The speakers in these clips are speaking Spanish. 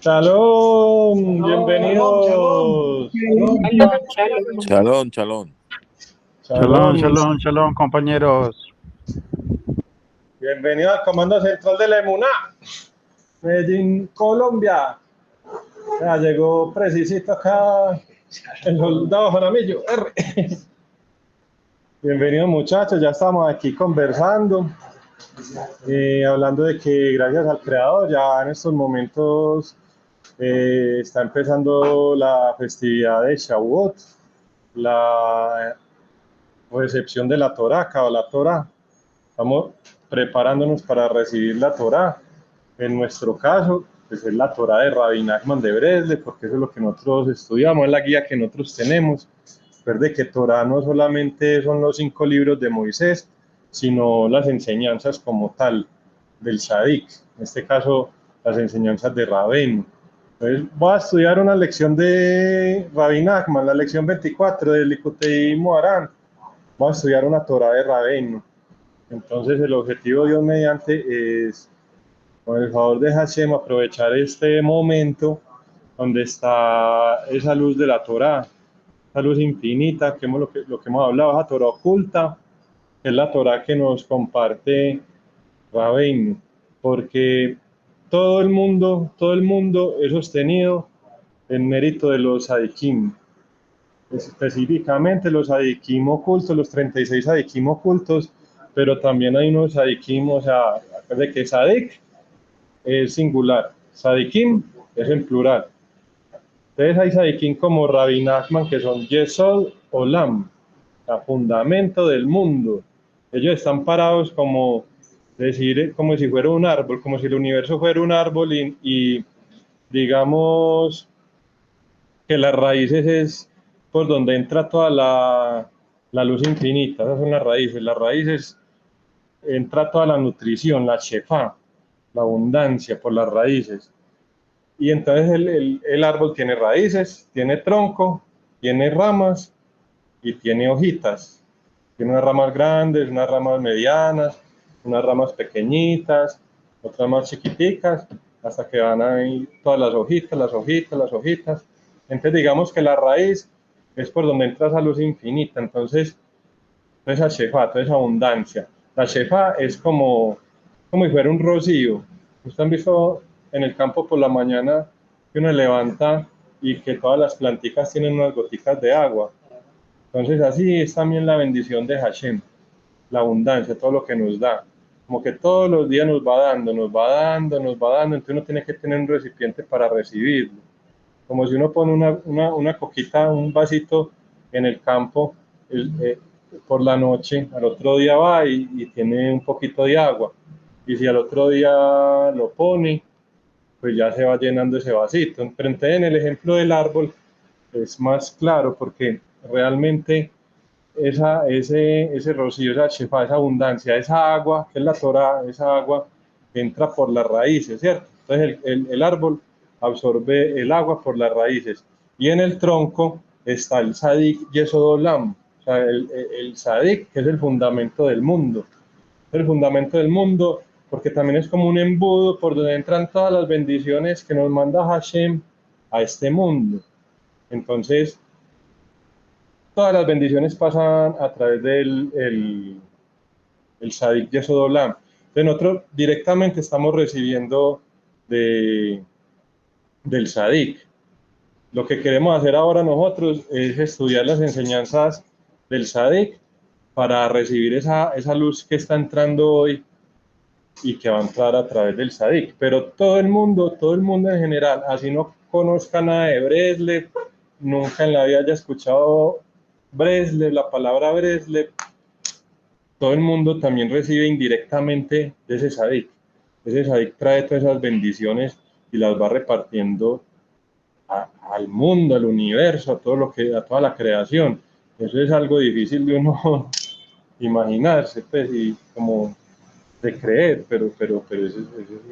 Shalom, bienvenidos. Shalom, shalom. Shalom, shalom, shalom, compañeros. Bienvenidos al Comando Central de la Emuná, Medellín, Colombia. Ya llegó precisito acá el soldado Jaramillo. Bienvenidos muchachos, ya estamos aquí conversando, hablando de que gracias al Creador ya en estos momentos está empezando la festividad de Shavuot, la recepción de la Torá, la Torá. Estamos preparándonos para recibir la Torá. En nuestro caso, pues es la Torá de Rabbi Nachman de Breslev, porque eso es lo que nosotros estudiamos, es la guía que nosotros tenemos. Recuerde que Torá no solamente son los 5 libros de Moisés, sino las enseñanzas como tal del Tzadik, en este caso las enseñanzas de Rabén. Entonces voy a estudiar una lección de Rabbi Nachman, la lección 24 del Likutei Moharan. Voy a estudiar una Torá de Rabén. Entonces el objetivo, Dios mediante, es, con el favor de Hashem, aprovechar este momento donde está esa luz de la Torá, esa luz infinita, que lo que hemos hablado, esa Torá oculta, es la Torá que nos comparte Rabén, porque todo el mundo es sostenido en mérito de los Sadikim, específicamente los Sadikim ocultos, los 36 Sadikim ocultos, pero también hay unos Sadikim, o sea, de que Sadik es singular, Sadikim es en plural. Entonces hay Sadikim como Rabbi Nachman, que son Yesod Olam, el fundamento del mundo. Ellos están parados como decir, como si fuera un árbol, como si el universo fuera un árbol y digamos que las raíces es por donde entra toda la luz infinita. Esas son las raíces entra toda la nutrición, la shefa, la abundancia por las raíces. Y entonces el árbol tiene raíces, tiene tronco, tiene ramas y tiene hojitas. Tiene unas ramas grandes, unas ramas medianas, unas ramas pequeñitas, otras más chiquiticas, hasta que van ahí todas las hojitas, las hojitas, las hojitas. Entonces digamos que la raíz es por donde entra esa luz infinita. Entonces, toda esa shefa, toda esa abundancia. La shefa es como si fuera un rocío. ¿Ustedes han visto en el campo por la mañana que uno levanta y que todas las plantitas tienen unas goticas de agua? Entonces así es también la bendición de Hashem, la abundancia, todo lo que nos da. Como que todos los días nos va dando, nos va dando, nos va dando, entonces uno tiene que tener un recipiente para recibirlo. Como si uno pone una coquita, un vasito en el campo por la noche, al otro día va y tiene un poquito de agua. Y si al otro día lo pone, pues ya se va llenando ese vasito. Pero entonces en el ejemplo del árbol es más claro porque realmente ese rocío, esa shefa, esa abundancia, esa agua, que es la Torah, esa agua entra por las raíces, ¿cierto? Entonces el árbol absorbe el agua por las raíces. Y en el tronco está el Sadik Yesod Olam, o sea, el Sadik, que es el fundamento del mundo. El fundamento del mundo, porque también es como un embudo por donde entran todas las bendiciones que nos manda Hashem a este mundo. Entonces, todas las bendiciones pasan a través del el Sadik Yesod Olam. Entonces nosotros directamente estamos recibiendo del Sadik. Lo que queremos hacer ahora nosotros es estudiar las enseñanzas del Sadik para recibir esa luz que está entrando hoy y que va a entrar a través del Sadik. Pero todo el mundo en general, así no conozca nada de Breslev, nunca en la vida haya escuchado Breslev, la palabra Breslev, todo el mundo también recibe indirectamente de ese Sadik. Ese Sadik trae todas esas bendiciones y las va repartiendo al mundo, al universo, a todo lo que, a toda la creación. Eso es algo difícil de uno imaginarse, pues, y como de creer, pero eso es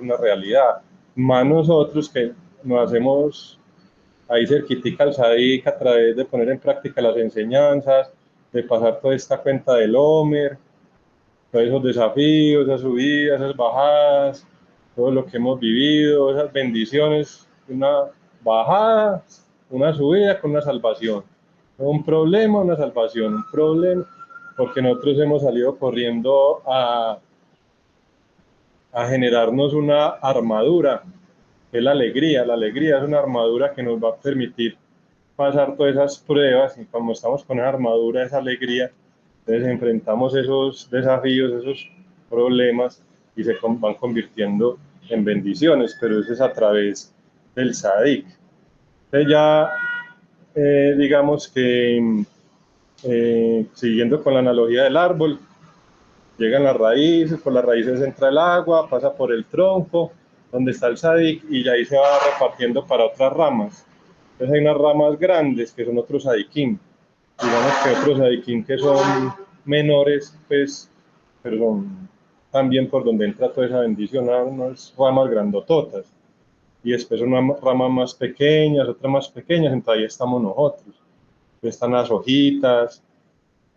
una realidad. Más nosotros que nos hacemos ahí cerquitica al Sadik a través de poner en práctica las enseñanzas, de pasar toda esta cuenta del Homer, todos esos desafíos, esas subidas, esas bajadas, todo lo que hemos vivido, esas bendiciones una bajada, una subida con una salvación. Un problema, una salvación, un problema, porque nosotros hemos salido corriendo a generarnos una armadura, que es la alegría. La alegría es una armadura que nos va a permitir pasar todas esas pruebas, y como estamos con esa armadura, esa alegría, entonces enfrentamos esos desafíos, esos problemas, y se van convirtiendo en bendiciones, pero eso es a través del Sadik. Entonces ya, digamos que, siguiendo con la analogía del árbol, llegan las raíces, por las raíces entra el agua, pasa por el tronco, donde está el Sadik, y ahí se va repartiendo para otras ramas. Entonces hay unas ramas grandes que son otros sadikim, digamos que otros sadikim que son menores, pues, pero son también por donde entra toda esa bendición, unas ramas grandototas, y después unas ramas más pequeñas, otras más pequeñas, entonces ahí estamos nosotros, están las hojitas.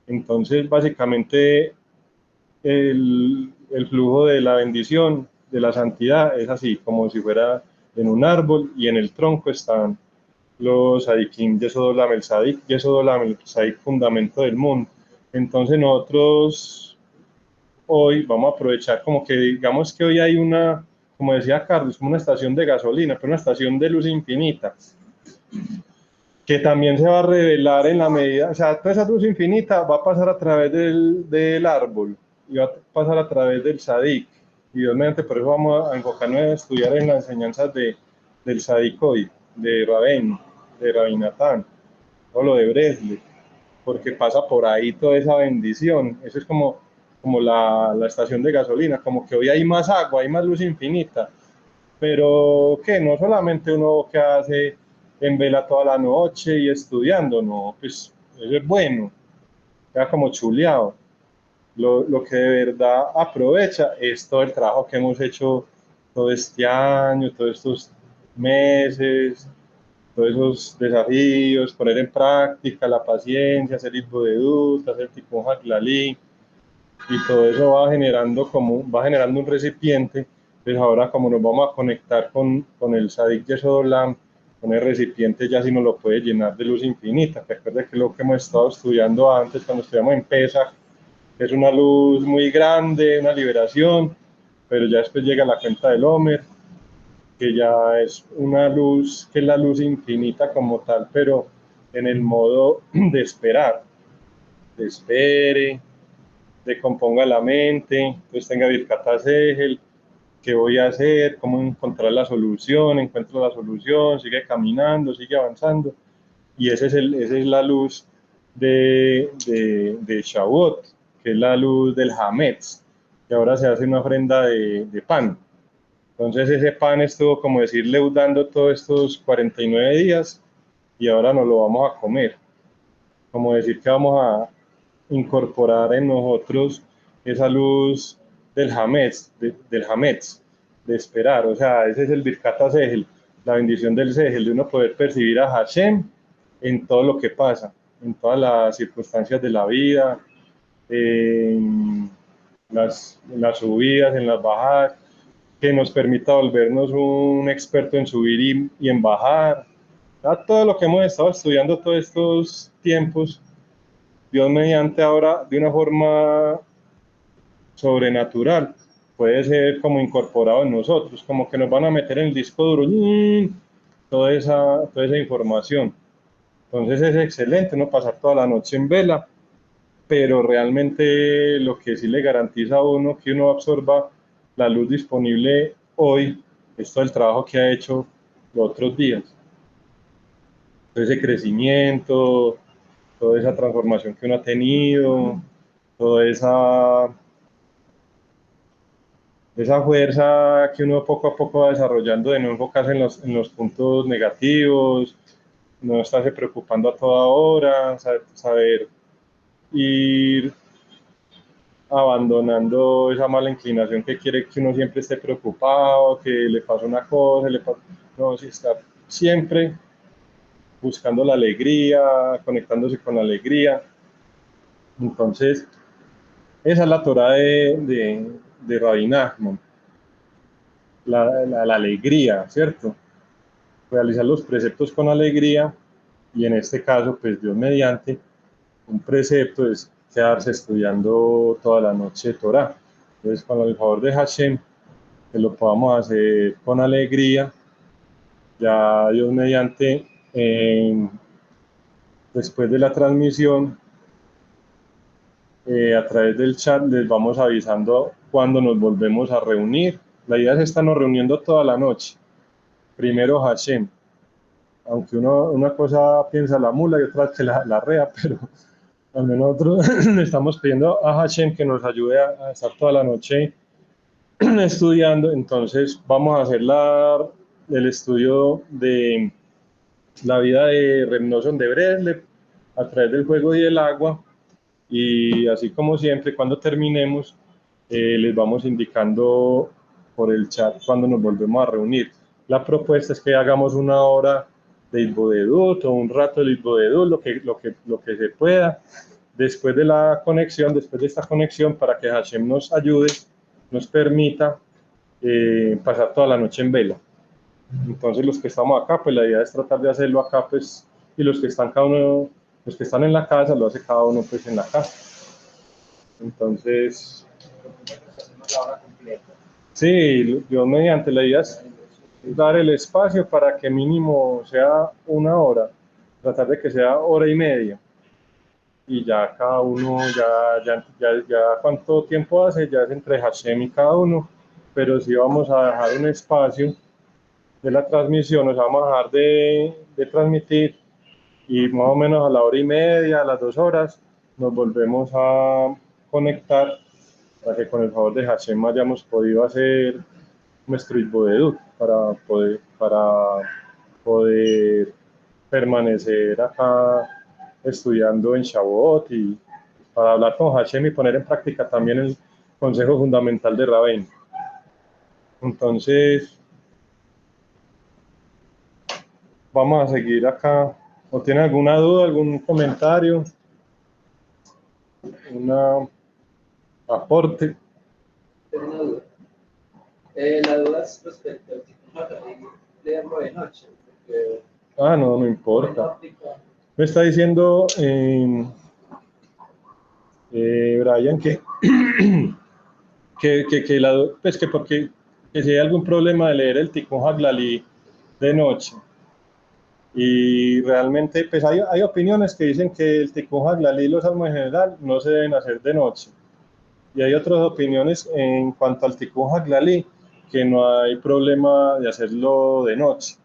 Entonces básicamente el flujo de la bendición, de la santidad, es así, como si fuera en un árbol, y en el tronco están los sadikim, Yesodolam el Sadik, Yesodolam el Sadik, fundamento del mundo. Entonces nosotros hoy vamos a aprovechar, como que digamos que hoy hay una, como decía Carlos, como una estación de gasolina, pero una estación de luz infinita, que también se va a revelar en la medida, o sea, toda esa luz infinita va a pasar a través del árbol, y va a pasar a través del Sadik, y Dios mediante, por eso vamos a enfocarnos en estudiar en las enseñanzas del Sadik hoy, de Rabén, de Rabbi Natán, o lo de Bresle, porque pasa por ahí toda esa bendición. Eso es como la estación de gasolina, como que hoy hay más agua, hay más luz infinita, pero que no solamente uno que hace en vela toda la noche y estudiando, no, pues eso es bueno, queda como chuleado. Lo que de verdad aprovecha es todo el trabajo que hemos hecho todo este año, todos estos meses, todos esos desafíos, poner en práctica la paciencia, hacer el bodedut, hacer tikkun haklalí, y todo eso va generando un recipiente. Pues ahora, como nos vamos a conectar con el Sadik Yesodolam, con el recipiente ya sí nos lo puede llenar de luz infinita. Recuerda que lo que hemos estado estudiando antes, cuando estudiamos en Pesach, es una luz muy grande, una liberación, pero ya después llega la cuenta del Homer, que ya es una luz, que es la luz infinita como tal, pero en el modo de esperar, de espere, de componga la mente, entonces tenga Birkat Hasehel, qué voy a hacer, cómo encontrar la solución, encuentro la solución, sigue caminando, sigue avanzando, y esa es la luz de Shavuot, que es la luz del Hametz, que ahora se hace una ofrenda de pan. Entonces ese pan estuvo, como decir, leudando todos estos 49 días, y ahora nos lo vamos a comer. Como decir que vamos a incorporar en nosotros esa luz del Hametz, del Hametz, de esperar. O sea, ese es el Birkat Hasehel, la bendición del Sehel, de uno poder percibir a Hashem en todo lo que pasa, en todas las circunstancias de la vida, en las subidas, en las bajadas, que nos permita volvernos un experto en subir y en bajar. Todo lo que hemos estado estudiando todos estos tiempos, Dios mediante ahora, de una forma sobrenatural, puede ser como incorporado en nosotros, como que nos van a meter en el disco duro toda esa información. Entonces es excelente no pasar toda la noche en vela, pero realmente lo que sí le garantiza a uno que uno absorba la luz disponible hoy es todo el trabajo que ha hecho los otros días. Todo ese crecimiento, toda esa transformación que uno ha tenido, toda esa fuerza que uno poco a poco va desarrollando de no enfocarse en los puntos negativos, no estarse preocupando a toda hora, saber ir abandonando esa mala inclinación que quiere que uno siempre esté preocupado, que le pasa una cosa, no, sí, estar siempre buscando la alegría, conectándose con la alegría. Entonces, esa es la Torah de Rabbi Nachman, la alegría, ¿cierto? realizar los preceptos con alegría, y en este caso, pues Dios mediante, un precepto es quedarse estudiando toda la noche Torah. Entonces, con el favor de Hashem, que lo podamos hacer con alegría, ya Dios mediante, después de la transmisión, a través del chat les vamos avisando cuando nos volvemos a reunir. La idea es estarnos reuniendo toda la noche. Primero Hashem, aunque una cosa piensa la mula y otra que la rea, pero al menos nosotros le estamos pidiendo a Hashem que nos ayude a estar toda la noche estudiando. Entonces vamos a hacer el estudio de la vida de Reb Nosson de Breslev a través del fuego y el agua, y así como siempre, cuando terminemos, les vamos indicando por el chat cuando nos volvemos a reunir. La propuesta es que hagamos una hora de Itbodedut o un rato de Itbodedut, lo que se pueda, después de la conexión, después de esta conexión, para que Hashem nos ayude, nos permita pasar toda la noche en vela. Entonces los que estamos acá, pues la idea es tratar de hacerlo acá, pues, y los que están los que están en la casa, lo hace cada uno pues en la casa. Entonces, sí, yo mediante la idea es dar el espacio para que mínimo sea una hora, tratar de que sea hora y media, y ya cada uno, ya cuánto tiempo hace, ya es entre Hashem y cada uno, pero sí vamos a dejar un espacio de la transmisión, nos vamos a dejar de transmitir, y más o menos a la hora y media, a las 2 horas, nos volvemos a conectar para que con el favor de Hashem hayamos podido hacer nuestro Itbodedut para poder permanecer acá estudiando en Shavuot, y para hablar con Hashem y poner en práctica también el consejo fundamental de Rabén. Entonces, vamos a seguir acá. ¿O tiene alguna duda, algún comentario? ¿Un aporte? Tengo una duda. La duda es respecto al tipo de leerlo de noche. Porque No importa. Me está diciendo Brian pues que porque que si hay algún problema de leer el Tikkun Haglalí de noche. Y realmente, pues hay opiniones que dicen que el Tikkun Haglalí y los salmos en general no se deben hacer de noche. Y hay otras opiniones en cuanto al Tikkun Haglalí, que no hay problema de hacerlo de noche.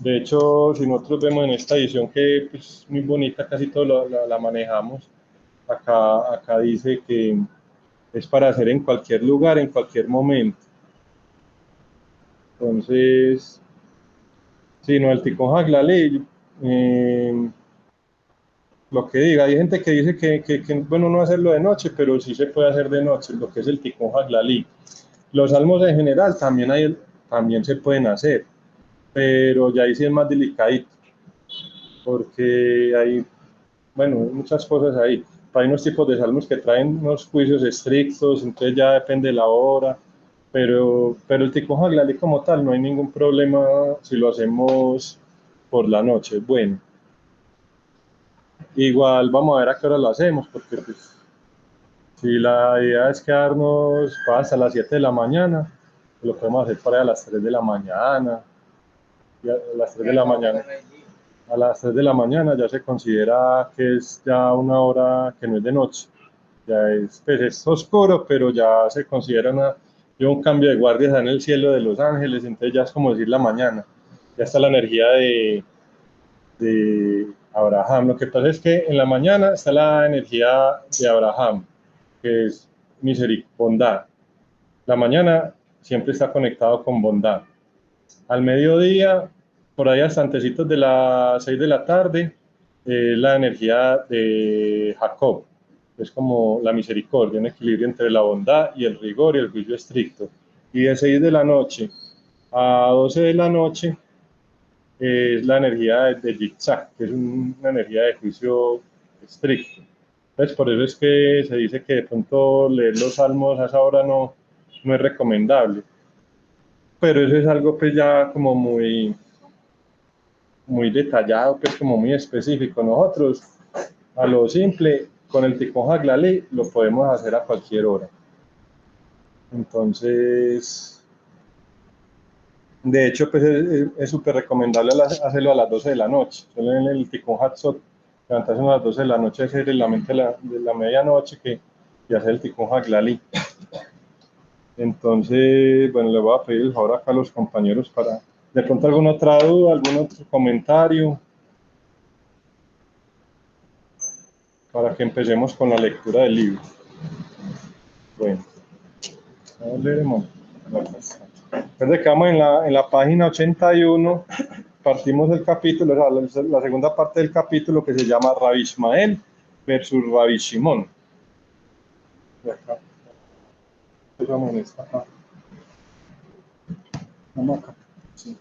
De hecho, si nosotros vemos en esta edición, que es pues, muy bonita, casi todo la manejamos, acá dice que es para hacer en cualquier lugar, en cualquier momento. Entonces, si no, el Tikkun Haglalí, lo que diga, hay gente que dice que bueno, no hacerlo de noche, pero sí se puede hacer de noche, lo que es el Tikkun Haglalí. Los salmos en general también se pueden hacer, pero ya ahí sí es más delicadito, porque hay, bueno, muchas cosas ahí. Hay unos tipos de salmos que traen unos juicios estrictos, entonces ya depende de la hora, pero el Tikkun Haglalí como tal no hay ningún problema si lo hacemos por la noche. Bueno, igual vamos a ver a qué hora lo hacemos, porque pues, si la idea es quedarnos hasta las 7 de la mañana, lo podemos hacer para a las 3 de la mañana, y a las 3 de la mañana. A las 3 de la mañana ya se considera que es ya una hora que no es de noche. Ya es, pues es oscuro, pero ya se considera un cambio de guardias en el cielo de Los Ángeles, entonces ya es como decir la mañana. Ya está la energía de Abraham. Lo que pasa es que en la mañana está la energía de Abraham, que es misericordia. La mañana siempre está conectado con bondad. Al mediodía, por ahí hasta antecitos de las 6 de la tarde, la energía de Jacob. Es como la misericordia, un equilibrio entre la bondad y el rigor y el juicio estricto. Y de 6 de la noche a 12 de la noche es la energía de Yitzhak, que es una energía de juicio estricto. Entonces, por eso es que se dice que de pronto leer los salmos a esa hora no es recomendable. Pero eso es algo pues ya como muy muy detallado, pues como muy específico. Nosotros, a lo simple, con el Tikkun Haglalí lo podemos hacer a cualquier hora. Entonces, de hecho, pues es súper recomendable hacerlo a las 12 de la noche. Solo en el Tikkun Hatzot, levantarse a las 12 de la noche, hacer en la mente de la medianoche y hacer el Tikkun Haglalí. Entonces, bueno, le voy a pedir el favor acá a los compañeros para, de pronto, alguna otra duda, algún otro comentario, para que empecemos con la lectura del libro. Bueno, leeremos. Desde que vamos en la página 81, partimos del capítulo, la segunda parte del capítulo que se llama Rabbi Ishmael versus Rabbi Shimon. Acá. Vamos en esta. Vamos acá. Sí.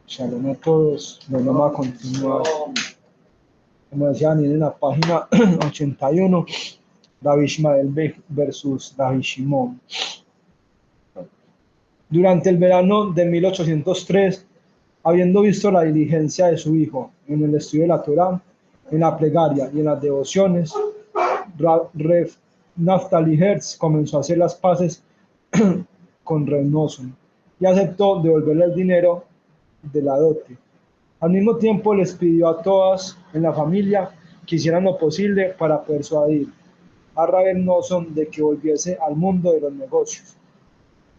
Shalom a todos. Bueno, vamos a continuar. Como decía Daniel, en la página 81, Rabbi Ishmael versus Rabbi Shimon. Durante el verano de 1803, habiendo visto la diligencia de su hijo en el estudio de la Torá, en la plegaria y en las devociones, Rev Naftali Hertz comenzó a hacer las paces con Rev Nosson y aceptó devolverle el dinero de la dote. Al mismo tiempo les pidió a todas en la familia que hicieran lo posible para persuadir a Rev Nosson de que volviese al mundo de los negocios.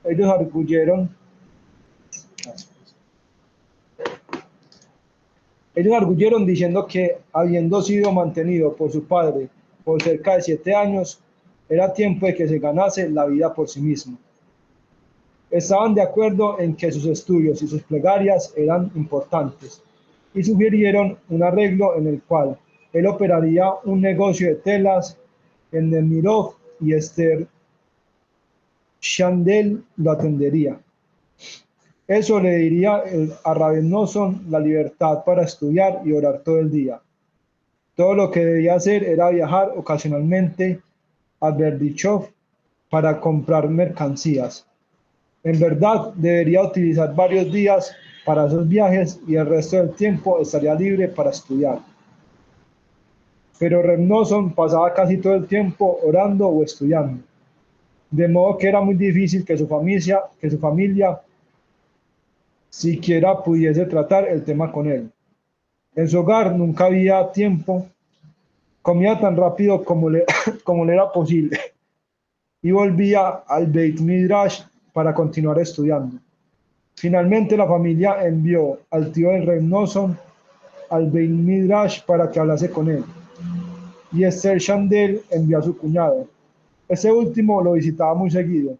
Ellos arguyeron diciendo que, habiendo sido mantenido por su padre por cerca de 7 años, era tiempo de que se ganase la vida por sí mismo. Estaban de acuerdo en que sus estudios y sus plegarias eran importantes y sugirieron un arreglo en el cual él operaría un negocio de telas en Nemirov y Esther Chandel lo atendería. Eso le diría a Rabbi Nosson la libertad para estudiar y orar todo el día. Todo lo que debía hacer era viajar ocasionalmente a Berdichov para comprar mercancías. En verdad, debería utilizar varios días para esos viajes y el resto del tiempo estaría libre para estudiar. Pero Reb Nosson pasaba casi todo el tiempo orando o estudiando, de modo que era muy difícil que su familia siquiera pudiese tratar el tema con él. En su hogar nunca había tiempo, comía tan rápido como le era posible y volvía al Beit Midrash para continuar estudiando. Finalmente la familia envió al tío del Reb Nosson al Beit Midrash para que hablase con él, y Esther Chandel envió a su cuñado. Ese último lo visitaba muy seguido,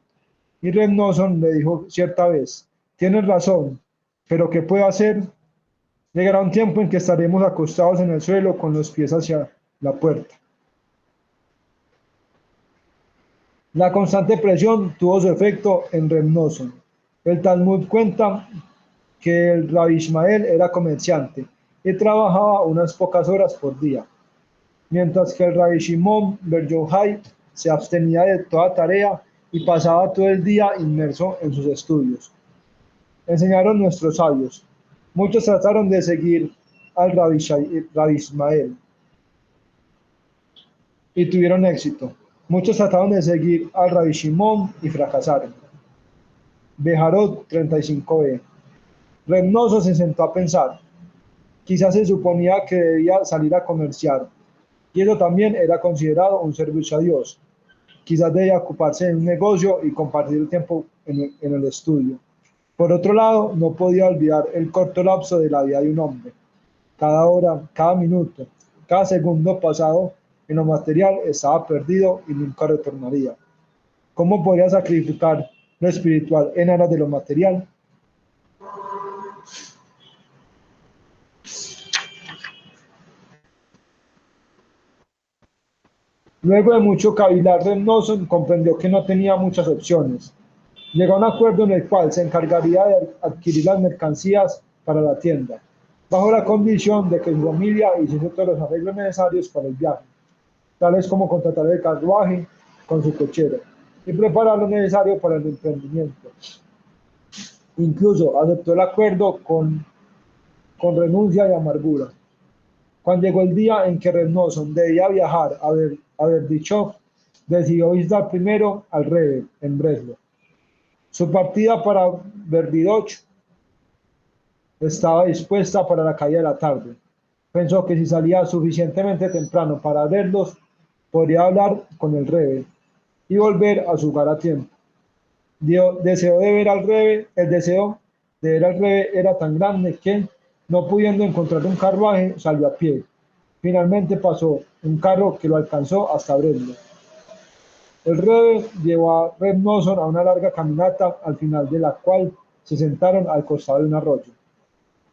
y Reb Nosson le dijo cierta vez: tienes razón, pero ¿qué puedo hacer? Llegará un tiempo en que estaremos acostados en el suelo con los pies hacia la puerta. La constante presión tuvo su efecto en Reb Nosson. El Talmud cuenta que el Rabbi Ishmael era comerciante y trabajaba unas pocas horas por día, mientras que el Rabbi Shimon Bar Yochai se abstenía de toda tarea y pasaba todo el día inmerso en sus estudios. Enseñaron nuestros sabios. Muchos trataron de seguir al Rabbi Ishmael y tuvieron éxito. Muchos trataron de seguir al Rabbi Shimon y fracasaron. Bejarot 35b. Reb Nosson se sentó a pensar. Quizás se suponía que debía salir a comerciar, y eso también era considerado un servicio a Dios. Quizás debía ocuparse en un negocio y compartir el tiempo en el estudio. Por otro lado, no podía olvidar el corto lapso de la vida de un hombre. Cada hora, cada minuto, cada segundo pasado en lo material estaba perdido y nunca retornaría. ¿Cómo podría sacrificar lo espiritual en aras de lo material? Luego de mucho cavilar, Reb Nosson comprendió que no tenía muchas opciones. Llegó a un acuerdo en el cual se encargaría de adquirir las mercancías para la tienda, bajo la condición de que su familia hiciese todos los arreglos necesarios para el viaje, tales como contratar el carruaje, con su cochero y preparar lo necesario para el emprendimiento. Incluso aceptó el acuerdo con renuncia y amargura. Cuando llegó el día en que Revnoson debía viajar a Berdichov, decidió visitar primero al Rebbe en Breslau. Su partida para Berdichov estaba dispuesta para la caída de la tarde. Pensó que si salía suficientemente temprano para verlos, podría hablar con el Rebbe y volver a su hogar a tiempo. El deseo de ver al Rebbe era tan grande que, no pudiendo encontrar un carruaje, salió a pie. Finalmente pasó un carro que lo alcanzó hasta Breslau. El Rebbe llevó a Revnoson a una larga caminata, al final de la cual se sentaron al costado de un arroyo,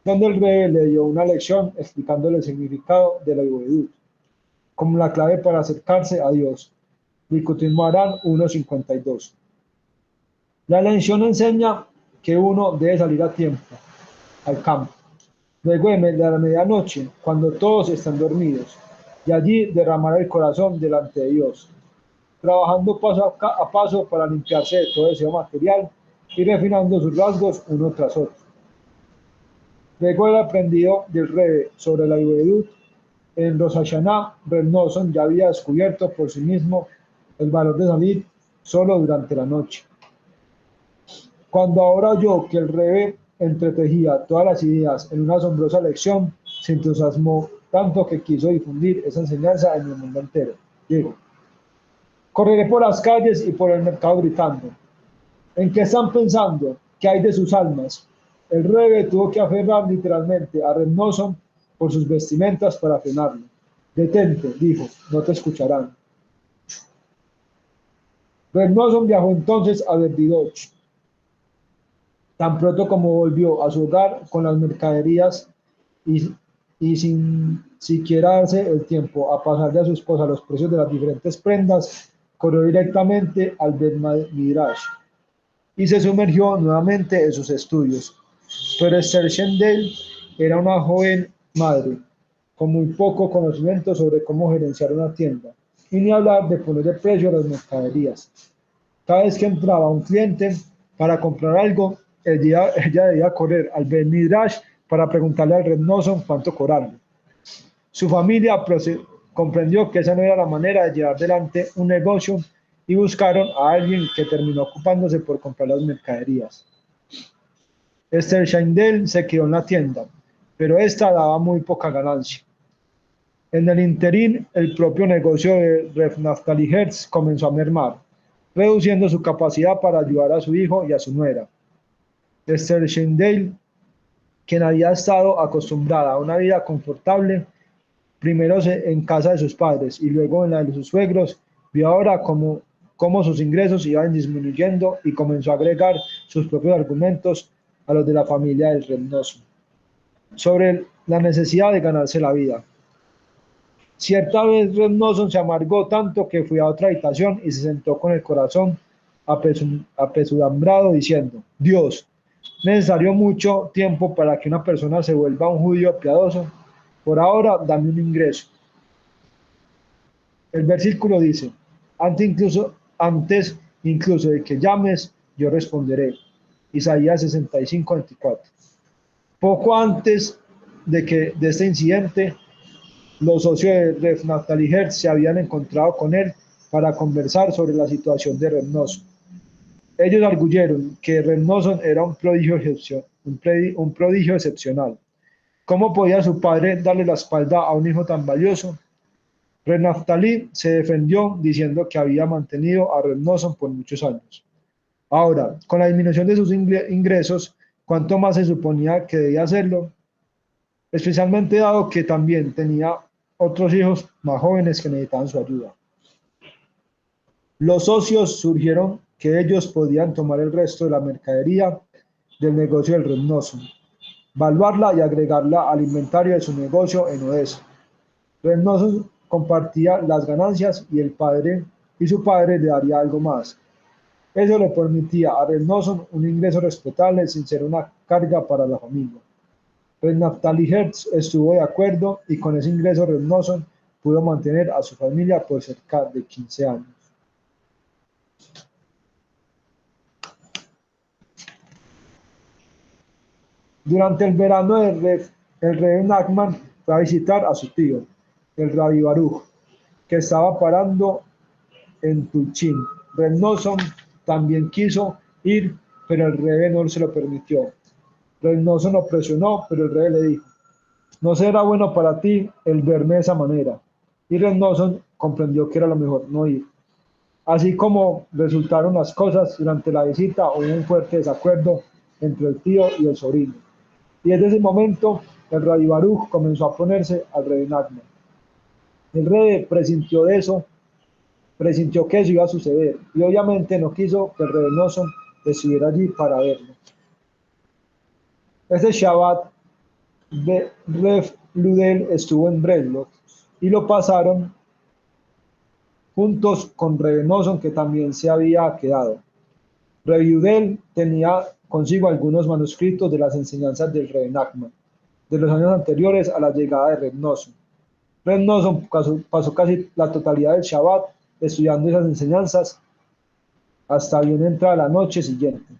donde el Rebbe le dio una lección explicándole el significado de la Iboedut, como la clave para acercarse a Dios. Likutei Moharan 1.52. La lección enseña que uno debe salir a tiempo al campo, luego de la medianoche, cuando todos están dormidos, y allí derramar el corazón delante de Dios, trabajando paso a paso para limpiarse de todo deseo material y refinando sus rasgos uno tras otro. Luego del aprendido del Rebbe sobre la Iboedut, en Rosh Hashanah, Revnoson ya había descubierto por sí mismo el valor de salir solo durante la noche. Cuando ahora oyó que el Rebbe entretejía todas las ideas en una asombrosa lección, se entusiasmó tanto que quiso difundir esa enseñanza en el mundo entero. Digo, correré por las calles y por el mercado gritando: ¿en qué están pensando? ¿Qué hay de sus almas? El Rebbe tuvo que aferrar literalmente a Revnoson por sus vestimentas para frenarlo. Detente, dijo, no te escucharán. Revnoson viajó entonces a Berdichov. Tan pronto como volvió a su hogar con las mercaderías y sin siquiera darse el tiempo a pasarle a su esposa los precios de las diferentes prendas, corrió directamente al Bet Midrash y se sumergió nuevamente en sus estudios. Pero Esther Shendel era una joven madre con muy poco conocimiento sobre cómo gerenciar una tienda, y ni hablar de poner el precio a las mercaderías. Cada vez que entraba un cliente para comprar algo, ella debía correr al Bet Midrash para preguntarle al Revnoson cuánto cobrarle. Su familia comprendió que esa no era la manera de llevar adelante un negocio y buscaron a alguien que terminó ocupándose por comprar las mercaderías. Esther Shendel se quedó en la tienda, pero esta daba muy poca ganancia. En el interín, el propio negocio de Rev Naftali Hertz comenzó a mermar, reduciendo su capacidad para ayudar a su hijo y a su nuera. Esther Shendel, quien había estado acostumbrada a una vida confortable, primero en casa de sus padres y luego en la de sus suegros, vio ahora cómo sus ingresos iban disminuyendo y comenzó a agregar sus propios argumentos a los de la familia del Revnoson sobre la necesidad de ganarse la vida. Cierta vez Revnoson se amargó tanto que fue a otra habitación y se sentó con el corazón apesadumbrado diciendo: Dios, necesario mucho tiempo para que una persona se vuelva un judío piadoso. Por ahora, dame un ingreso. El versículo dice: antes incluso de que llames, yo responderé. Isaías 65:24. Poco antes de este incidente, los socios de Rev Naftali Hertz se habían encontrado con él para conversar sobre la situación de Revnoson. Ellos arguyeron que Revnoson era un prodigio excepcional. ¿Cómo podía su padre darle la espalda a un hijo tan valioso? Rev Naftali se defendió diciendo que había mantenido a Revnoson por muchos años. Ahora, con la disminución de sus ingresos, ¿cuánto más se suponía que debía hacerlo? Especialmente dado que también tenía otros hijos más jóvenes que necesitaban su ayuda. Los socios sugirieron que ellos podían tomar el resto de la mercadería del negocio del Revnoson, valuarla y agregarla al inventario de su negocio en Odessa. Revnoson compartía las ganancias y su padre le daría algo más. Eso le permitía a Revnoson un ingreso respetable sin ser una carga para la familia. Rev Naftali Hertz estuvo de acuerdo y con ese ingreso Revnoson pudo mantener a su familia por cerca de 15 años. Durante el verano el rey Nachman fue a visitar a su tío, el Rabbi Baruch, que estaba parando en Tulchin. Reb Noson también quiso ir, pero el rey no se lo permitió. Reb Noson lo presionó, pero el rey le dijo: no será bueno para ti el verme de esa manera. Y Reb Noson comprendió que era lo mejor no ir. Así como resultaron las cosas durante la visita, hubo un fuerte desacuerdo entre el tío y el sobrino. Y desde ese momento, el Rabbi Baruch comenzó a ponerse al rey Nachman. El rey presintió eso, presintió que eso iba a suceder, y obviamente no quiso que el rey Noson estuviera allí para verlo. Ese Shabbat, Rev Ludel estuvo en Breslov y lo pasaron juntos con Reb Noson, que también se había quedado. Reb Ludel tenía consigo algunos manuscritos de las enseñanzas del rey Nachman de los años anteriores a la llegada de Reb Noson. Reb Noson pasó casi la totalidad del Shabbat estudiando esas enseñanzas hasta bien entrada la noche siguiente.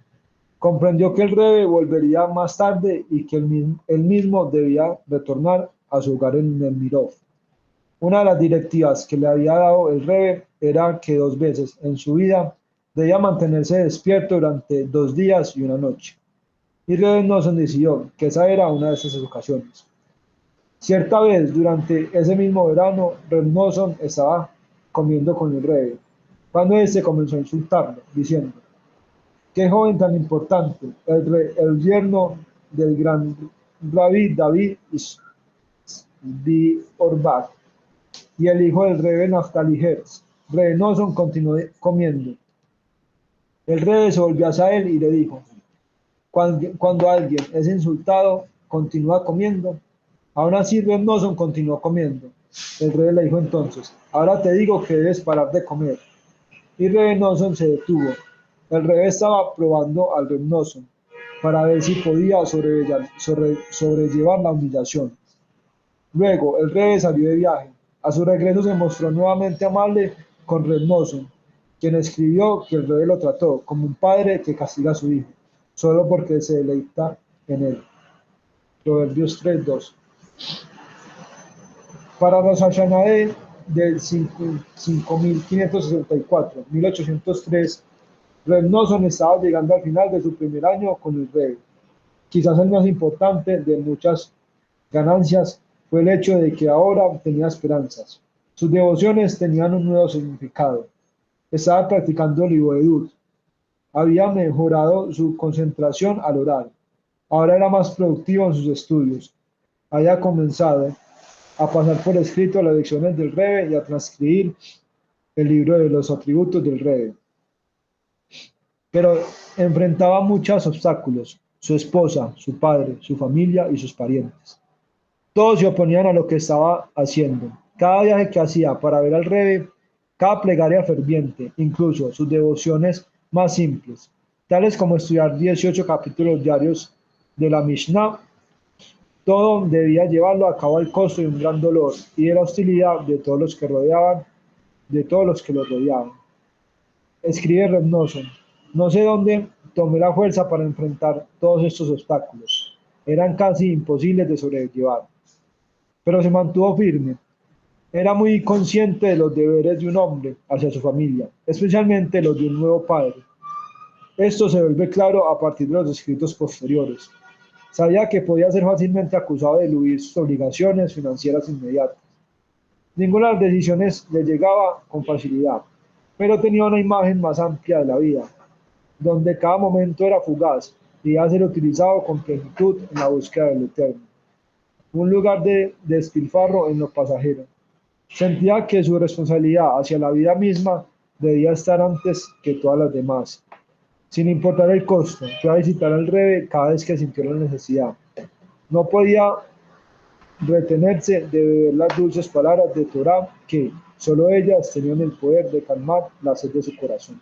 Comprendió que el Rebbe volvería más tarde y que él mismo debía retornar a su hogar en el Mirov. Una de las directivas que le había dado el Rebbe era que 2 veces en su vida debía mantenerse despierto durante 2 días y una noche. Y Rebbe Noson decidió que esa era una de esas ocasiones. Cierta vez, durante ese mismo verano, Reb Noson estaba comiendo con el Rebbe, cuando éste comenzó a insultarlo, diciendo: qué joven tan importante, el yerno del gran Rabí David Isbi Orbach, y el hijo del Rebbe Naftali Herz. Reb Noson continuó comiendo. El Rebbe se volvió hacia él y le dijo: cuando alguien es insultado, continúa comiendo. Aún así, Reb Noson continuó comiendo. El rey le dijo entonces: ahora te digo que debes parar de comer. Y Reb Noson se detuvo. El rey estaba probando al Reb Noson para ver si podía sobrellevar la humillación. Luego, el rey salió de viaje. A su regreso se mostró nuevamente amable con Reb Noson, quien escribió que el rey lo trató como un padre que castiga a su hijo, solo porque se deleita en él. Proverbios 3:2. Para Rosh Hashanah del 5564, 1803, Reb Noson estaba llegando al final de su primer año con el rey. Quizás el más importante de muchas ganancias fue el hecho de que ahora tenía esperanzas. Sus devociones tenían un nuevo significado. Estaba practicando el Iboedut. Había mejorado su concentración al orar. Ahora era más productivo en sus estudios. Había comenzado a pasar por escrito las lecciones del Rebbe y a transcribir el libro de los atributos del Rebbe. Pero enfrentaba muchos obstáculos: su esposa, su padre, su familia y sus parientes. Todos se oponían a lo que estaba haciendo. Cada viaje que hacía para ver al Rebbe, cada plegaria ferviente, incluso sus devociones más simples, tales como estudiar 18 capítulos diarios de la Mishnah, todo debía llevarlo a cabo al costo de un gran dolor y de la hostilidad de todos los que lo rodeaban. Escribe Reb Noson: no sé dónde tomé la fuerza para enfrentar todos estos obstáculos. Eran casi imposibles de sobrellevar. Pero se mantuvo firme. Era muy consciente de los deberes de un hombre hacia su familia, especialmente los de un nuevo padre. Esto se vuelve claro a partir de los escritos posteriores. Sabía que podía ser fácilmente acusado de eludir sus obligaciones financieras inmediatas. Ninguna de las decisiones le llegaba con facilidad, pero tenía una imagen más amplia de la vida, donde cada momento era fugaz y debía ser utilizado con plenitud en la búsqueda del eterno. Un lugar de despilfarro en lo pasajero. Sentía que su responsabilidad hacia la vida misma debía estar antes que todas las demás. Sin importar el costo, fue a visitar al Rebbe cada vez que sintió la necesidad. No podía retenerse de beber las dulces palabras de Torah que solo ellas tenían el poder de calmar la sed de su corazón.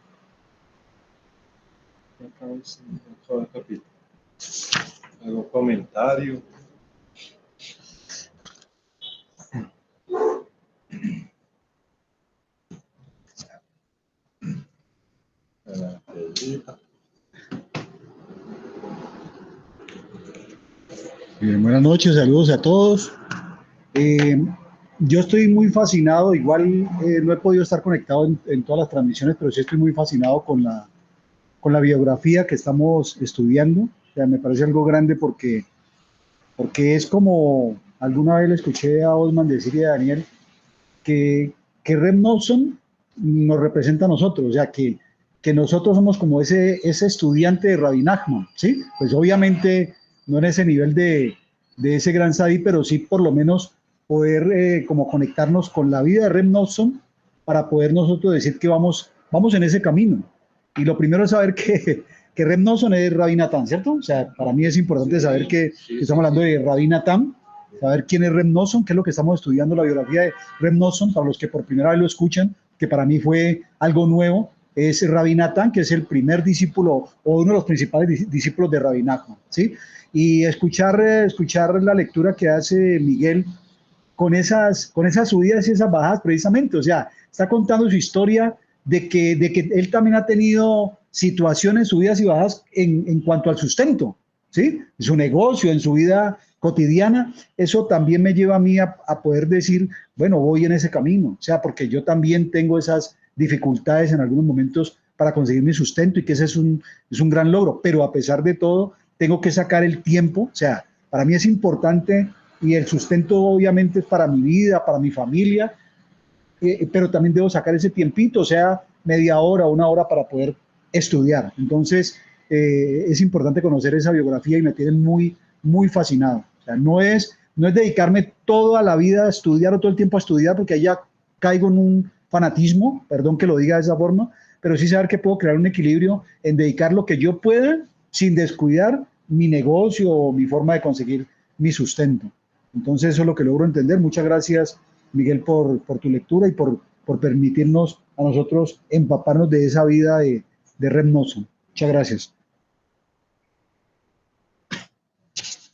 ¿Algún comentario? Bien, buenas noches, saludos a todos. Yo estoy muy fascinado, igual no he podido estar conectado en todas las transmisiones, pero sí estoy muy fascinado con la biografía que estamos estudiando. O sea, me parece algo grande porque es como alguna vez le escuché a Osman decir y a Daniel que Reb Noson nos representa a nosotros, o sea, que nosotros somos como ese estudiante de Rabbi Nachman, ¿sí? Pues obviamente no en ese nivel de ese gran sadí, pero sí por lo menos poder como conectarnos con la vida de Reb Noson para poder nosotros decir que vamos en ese camino. Y lo primero es saber que Reb Noson es Rabbi Natán, ¿cierto? O sea, para mí es importante saber que estamos hablando de Rabbi Natán, saber quién es Reb Noson, qué es lo que estamos estudiando, la biografía de Reb Noson, para los que por primera vez lo escuchan, que para mí fue algo nuevo, es Rabbi Natán, que es el primer discípulo o uno de los principales discípulos de Rabbi Nachman, ¿sí? Y escuchar la lectura que hace Miguel con esas subidas y esas bajadas precisamente, o sea, está contando su historia de que él también ha tenido situaciones, subidas y bajas en cuanto al sustento, ¿sí? En su negocio, en su vida cotidiana. Eso también me lleva a mí a poder decir, bueno, voy en ese camino, o sea, porque yo también tengo esas dificultades en algunos momentos para conseguir mi sustento y que ese es un gran logro, pero a pesar de todo, tengo que sacar el tiempo, o sea, para mí es importante y el sustento obviamente es para mi vida, para mi familia, pero también debo sacar ese tiempito, o sea, media hora, una hora para poder estudiar. Entonces, es importante conocer esa biografía y me tiene muy, muy fascinado. O sea, no es dedicarme toda la vida a estudiar o todo el tiempo a estudiar, porque ahí ya caigo en un fanatismo, perdón que lo diga de esa forma, pero sí saber que puedo crear un equilibrio en dedicar lo que yo pueda sin descuidar mi negocio o mi forma de conseguir mi sustento. Entonces eso es lo que logro entender. Muchas gracias, Miguel, por tu lectura y por permitirnos a nosotros empaparnos de esa vida de Reb Noson. Muchas gracias.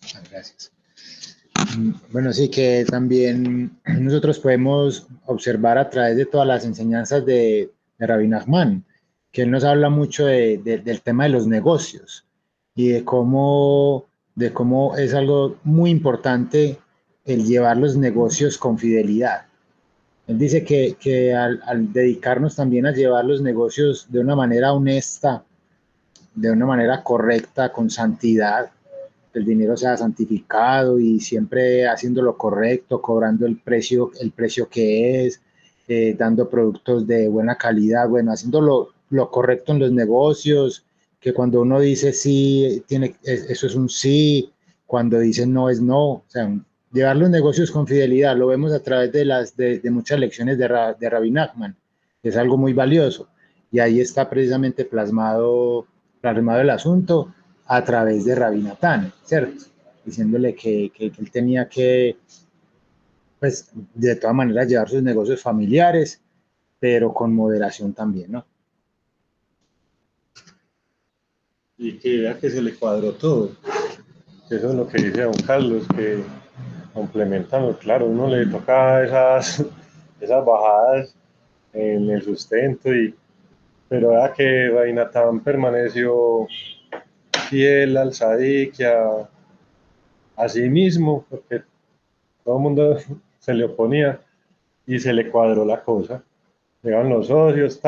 Muchas gracias. Bueno, sí que también nosotros podemos observar a través de todas las enseñanzas de Rabbi Nachman, que él nos habla mucho del tema de los negocios y de cómo es algo muy importante el llevar los negocios con fidelidad. Él dice que al dedicarnos también a llevar los negocios de una manera honesta, de una manera correcta, con santidad, el dinero sea santificado y siempre haciendo lo correcto, cobrando el precio que es, dando productos de buena calidad, bueno, haciendo lo correcto en los negocios, que cuando uno dice sí, eso es un sí, cuando dice no es no, o sea, llevar los negocios con fidelidad, lo vemos a través de muchas lecciones de Rabbi Nachman, que es algo muy valioso, y ahí está precisamente plasmado el asunto a través de Rabbi Natán, ¿cierto? Diciéndole que él tenía que, pues, de todas maneras llevar sus negocios familiares, pero con moderación también, ¿no? Y que vea que se le cuadró todo. Eso es lo que dice don Carlos, que complementando, claro, uno le toca esas bajadas en el sustento, pero vea que Rabbi Natán permaneció fiel al Sadik y a sí mismo, porque todo el mundo se le oponía y se le cuadró la cosa. Llegan los socios,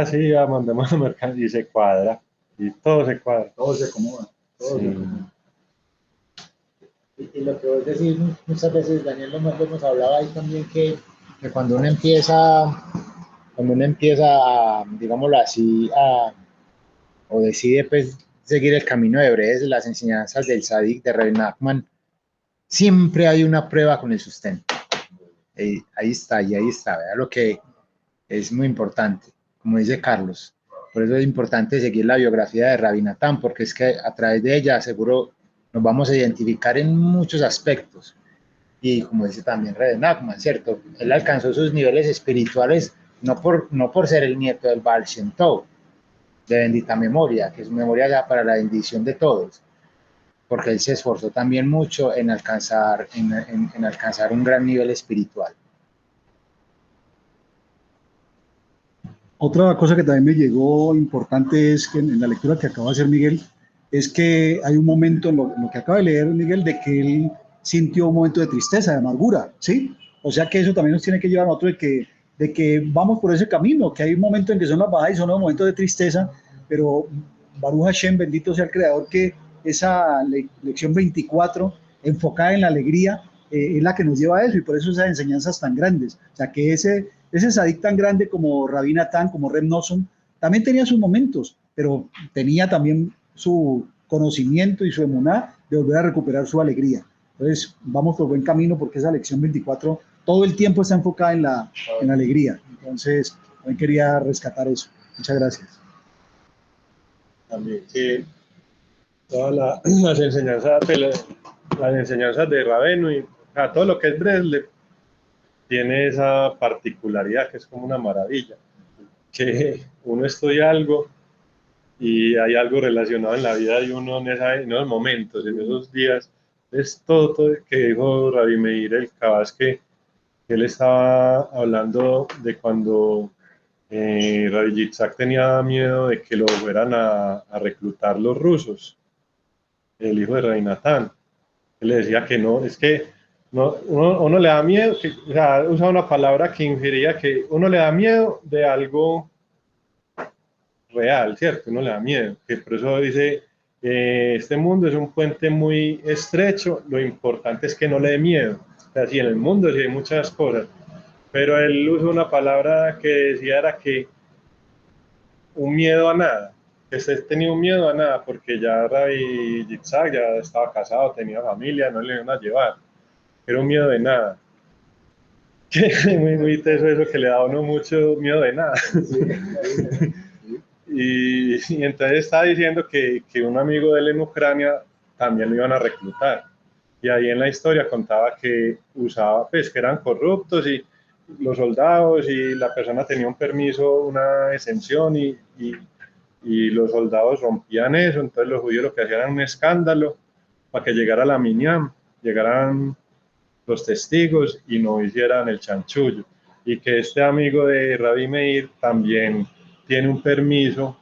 sí, mandemos a mercado y se cuadra, y todo se cuadra. Todo se acomoda, todo sí. se acomoda. Y lo que vos decís muchas veces, Daniel, lo hemos hablado ahí también, que cuando uno empieza a, digámoslo así, o decide pues seguir el camino de Breves, las enseñanzas del Sadik, de Rabbi Nachman, siempre hay una prueba con el sustento. Ahí está, vea lo que es muy importante, como dice Carlos. Por eso es importante seguir la biografía de Rabbi Natán, porque es que a través de ella seguro nos vamos a identificar en muchos aspectos. Y como dice también Rabbi Nachman, ¿cierto? Él alcanzó sus niveles espirituales no por ser el nieto del Baal Shem Tov, de bendita memoria, que es memoria ya para la bendición de todos, porque él se esforzó también mucho en alcanzar un gran nivel espiritual. Otra cosa que también me llegó importante es que en la lectura que acaba de hacer Miguel, es que hay un momento, en lo que acaba de leer Miguel, de que él sintió un momento de tristeza, de amargura, ¿sí? O sea que eso también nos tiene que llevar a nosotros de que vamos por ese camino, que hay un momento en que son las bajadas y son los momentos de tristeza, pero Baruch Hashem, bendito sea el Creador, que esa lección 24, enfocada en la alegría, es la que nos lleva a eso, y por eso esas enseñanzas tan grandes. O sea, que ese sadik tan grande como Rabbi Natán, como Reb Nosson, también tenía sus momentos, pero tenía también su conocimiento y su emuná de volver a recuperar su alegría. Entonces, vamos por buen camino porque esa lección 24 todo el tiempo está enfocada en la alegría. Entonces, también quería rescatar eso. Muchas gracias. También que todas las enseñanzas de Rabenu y todo lo que es Breslev tiene esa particularidad que es como una maravilla, que uno estudia algo y hay algo relacionado en la vida de uno en esos momentos, en esos días. Es todo que dijo Rabbi Meir el Kabas, que él estaba hablando de cuando Rabbi Yitzhak tenía miedo de que lo fueran a reclutar los rusos, el hijo de Rabbi Natán. Él le decía que no, es que no, uno le da miedo, o sea, usa una palabra que infería que uno le da miedo de algo real, ¿cierto? Uno le da miedo, que por eso dice, este mundo es un puente muy estrecho, lo importante es que no le dé miedo. O sea, sí, en el mundo sí hay muchas cosas, pero él usó una palabra que decía era que un miedo a nada, que usted tenía un miedo a nada, porque ya Rabbi Yitzhak ya estaba casado, tenía familia, no le iban a llevar, era un miedo de nada. Muy teso eso, que le da a uno mucho miedo de nada. Y entonces estaba diciendo que un amigo de él en Ucrania también lo iban a reclutar. Y ahí en la historia contaba que usaba, pues que eran corruptos y los soldados y la persona tenía un permiso, una exención y los soldados rompían eso. Entonces los judíos lo que hacían era un escándalo para que llegara la minyan, llegaran los testigos y no hicieran el chanchullo. Y que este amigo de Rabbi Meir también tiene un permiso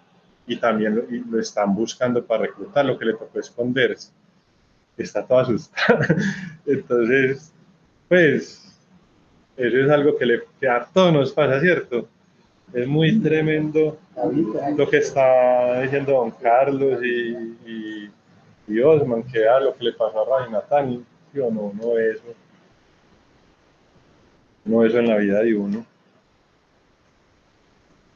y también lo están buscando para reclutar, lo que le tocó esconderse. Está todo asustado. Entonces, pues, eso es algo que a todos nos pasa, ¿cierto? Es muy tremendo lo que está diciendo don Carlos y Osman, que a lo que le pasó a Rabbi Natán, yo no eso. No eso en la vida de uno.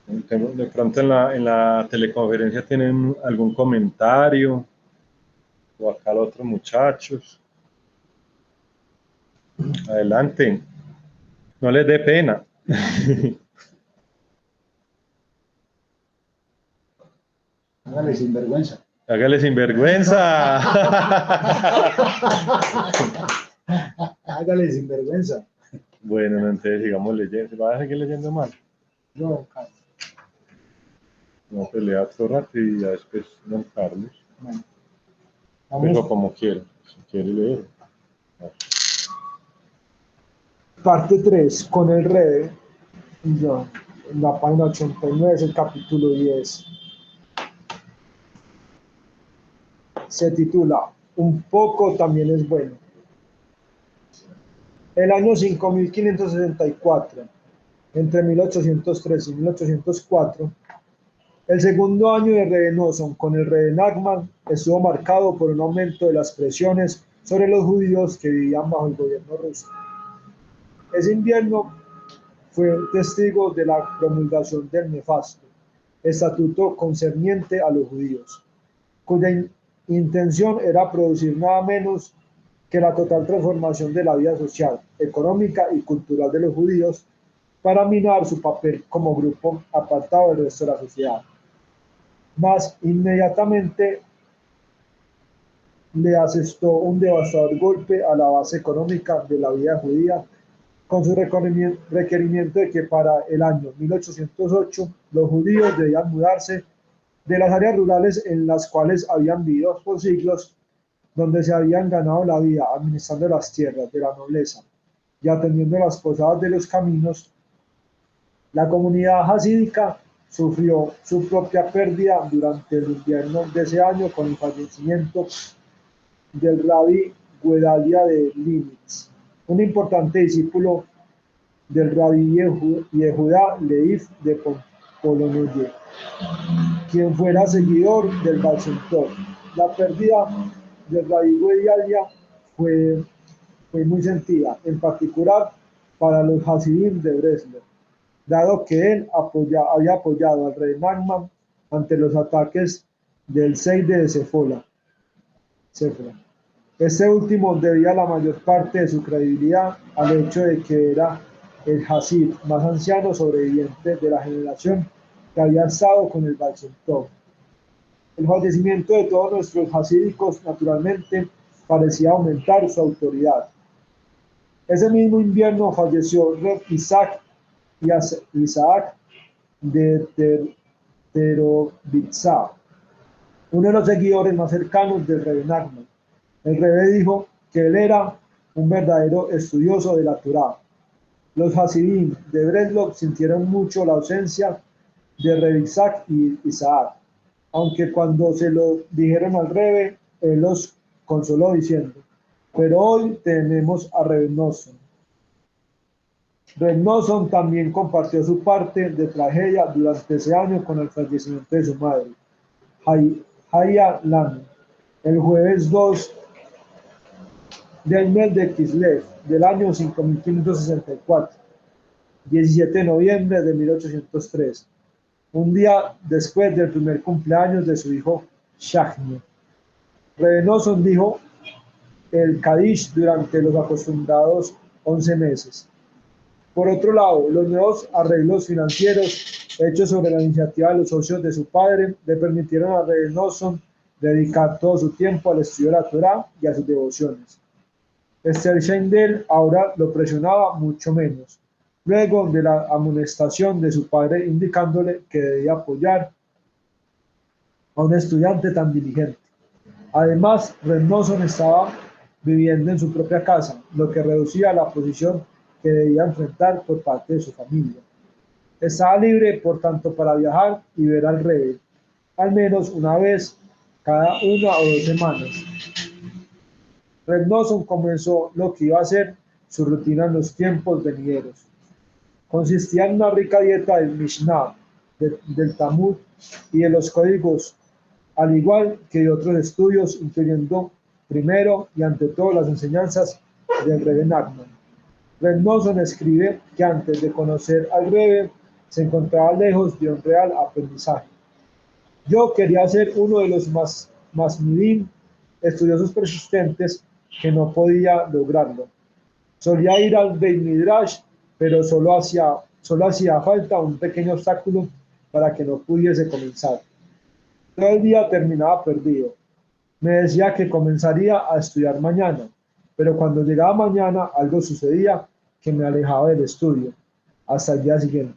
De pronto en la teleconferencia tienen algún comentario, o acá los otros muchachos. Adelante, no les dé pena. Hágale sinvergüenza. Hágale sinvergüenza. Hágale sinvergüenza. Bueno, entonces sigamos leyendo. ¿Vas a seguir leyendo mal? No, Carlos. No, pues lea otro rato y ya después don Carlos. Bueno, Pero como quiera, si quiere leer. Parte 3, con el Rebe, ya, en la página 89 es el capítulo 10. Se titula Un poco también es bueno. El año 5564, entre 1803 y 1804, el segundo año de Rebe Nosson con el Rebe Nachman estuvo marcado por un aumento de las presiones sobre los judíos que vivían bajo el gobierno ruso. Ese invierno fue testigo de la promulgación del nefasto estatuto concerniente a los judíos, cuya intención era producir nada menos que la total transformación de la vida social, económica y cultural de los judíos para minar su papel como grupo apartado del resto de la sociedad. Mas inmediatamente le asestó un devastador golpe a la base económica de la vida judía con su requerimiento de que para el año 1808 los judíos debían mudarse de las áreas rurales en las cuales habían vivido por siglos, donde se habían ganado la vida administrando las tierras de la nobleza y atendiendo las posadas de los caminos. La comunidad hasídica sufrió su propia pérdida durante el invierno de ese año con el fallecimiento del rabí Guedalia de Linitz, un importante discípulo del rabí Yehudá Leif de Polonoye, quien fuera seguidor del Baal Shem Tov. La pérdida del rabí Guedalia fue muy sentida, en particular para los Hasidim de Breslov, dado que él había apoyado al rey Nachman ante los ataques del Seide de Séfora. Este último debía la mayor parte de su credibilidad al hecho de que era el Hasid más anciano sobreviviente de la generación que había estado con el Baal Shem Tov. El fallecimiento de todos nuestros hasídicos, naturalmente, parecía aumentar su autoridad. Ese mismo invierno falleció Reb Isaac de Terovitsa, uno de los seguidores más cercanos del Rebbe Nachman. El Rebbe dijo que él era un verdadero estudioso de la Torá. Los Hasidim de Breslov sintieron mucho la ausencia de Reb Isaac y Isaac, aunque cuando se lo dijeron al Rebbe, él los consoló diciendo: pero hoy tenemos a Reb Nosson. Reb Nosson también compartió su parte de tragedia durante ese año con el fallecimiento de su madre, Haya Lanu, el jueves 2 del mes de Kislev del año 5564, 17 de noviembre de 1803, un día después del primer cumpleaños de su hijo Shachni. Reb Nosson dijo el Kadish durante los acostumbrados 11 meses. Por otro lado, los nuevos arreglos financieros hechos sobre la iniciativa de los socios de su padre le permitieron a Reb Nosson dedicar todo su tiempo al estudio de la Torá y a sus devociones. Esther Sheindel ahora lo presionaba mucho menos, luego de la amonestación de su padre indicándole que debía apoyar a un estudiante tan diligente. Además, Reb Nosson estaba viviendo en su propia casa, lo que reducía la posición que debía enfrentar por parte de su familia. Estaba libre, por tanto, para viajar y ver al Rebbe, al menos una vez cada 1 o 2 semanas. Reb Nosson comenzó lo que iba a ser su rutina en los tiempos venideros. Consistía en una rica dieta del Mishnah, del Talmud y de los códigos, al igual que de otros estudios, incluyendo primero y ante todo las enseñanzas del Rebbe Nachman. Reb Nosson escribe que antes de conocer al Rebbe se encontraba lejos de un real aprendizaje. Yo quería ser uno de los masmidim, estudiosos persistentes, que no podía lograrlo. Solía ir al Beit Midrash, pero solo hacía falta un pequeño obstáculo para que no pudiese comenzar. Todo el día terminaba perdido. Me decía que comenzaría a estudiar mañana, pero cuando llegaba mañana algo sucedía que me alejaba del estudio hasta el día siguiente.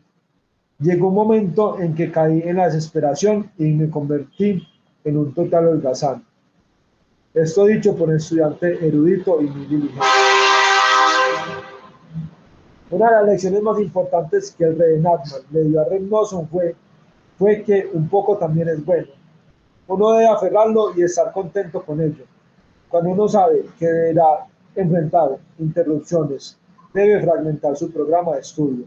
Llegó un momento en que caí en la desesperación y me convertí en un total holgazán. Esto dicho por un estudiante erudito y muy diligente. Una de las lecciones más importantes que el Rebbe Nachman le dio a Reb Nosson fue que un poco también es bueno. Uno debe aferrarlo y estar contento con ello. Cuando uno sabe que deberá enfrentar interrupciones, debe fragmentar su programa de estudio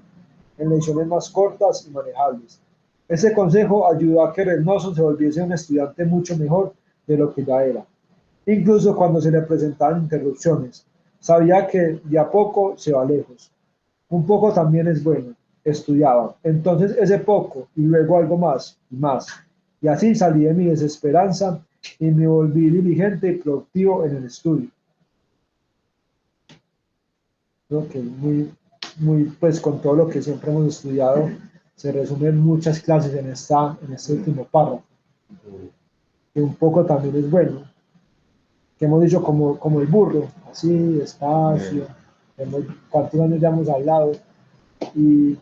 en lecciones más cortas y manejables. Ese consejo ayudó a que Reb Nosson se volviese un estudiante mucho mejor de lo que ya era. Incluso cuando se le presentaban interrupciones, sabía que de a poco se va lejos. Un poco también es bueno, estudiaba. Entonces ese poco y luego algo más y más. Y así salí de mi desesperanza y me volví diligente y productivo en el estudio. Creo que pues con todo lo que siempre hemos estudiado, se resumen muchas clases en este último párrafo. Que un poco también es bueno. Que hemos dicho como el burro, así, despacio. ¿Cuántos años ya hemos hablado? Y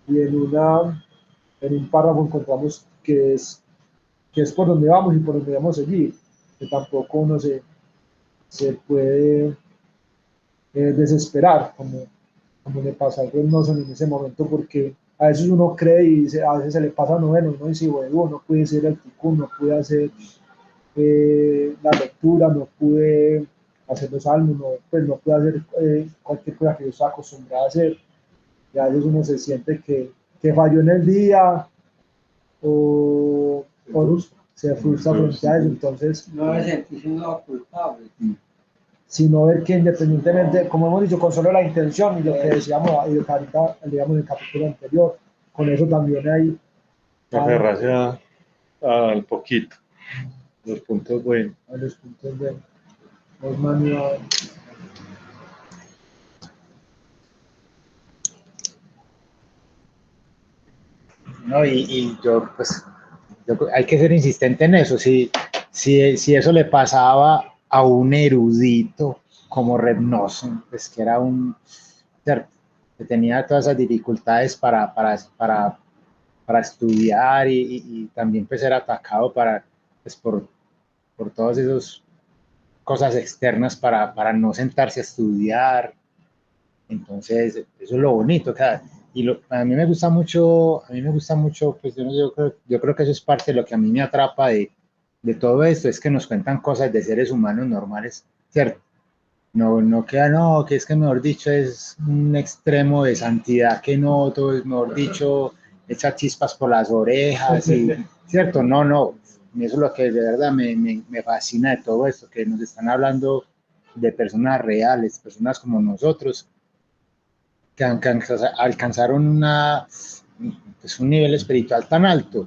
en un párrafo encontramos que es por donde vamos y por donde vamos a seguir, que tampoco uno se puede desesperar, como le pasa a Reb Nosson en ese momento, porque a veces uno cree y a veces se le pasa a uno dice, bueno, no pude hacer el ticún, no pude hacer la lectura, no pude hacer los salmos, no, pues no pude hacer cualquier cosa que yo estaba acostumbrado a hacer. Y a veces uno se siente que falló en el día o se frustra frente a eso. Entonces, no me sentí siendo culpable. Sino ver que independientemente, como hemos dicho, con solo la intención y lo que decíamos, y lo que ahorita digamos en el capítulo anterior, con eso también hay aferrarse al poquito, los puntos buenos. A los puntos buenos. Los manuales. No, y yo, pues, hay que ser insistente en eso. Si eso le pasaba a un erudito como Reb Nosson, pues que era que tenía todas esas dificultades para estudiar y también pues era atacado pues, por todas esas cosas externas para no sentarse a estudiar. Entonces, eso es lo bonito. A mí me gusta mucho, pues yo creo que eso es parte de lo que a mí me atrapa de todo esto, es que nos cuentan cosas de seres humanos normales, ¿cierto? No queda, no, que es que mejor dicho es un extremo de santidad que no, todo es mejor dicho, echa chispas por las orejas, ¿cierto? No, eso es lo que de verdad me fascina de todo esto, que nos están hablando de personas reales, personas como nosotros, que alcanzaron pues un nivel espiritual tan alto,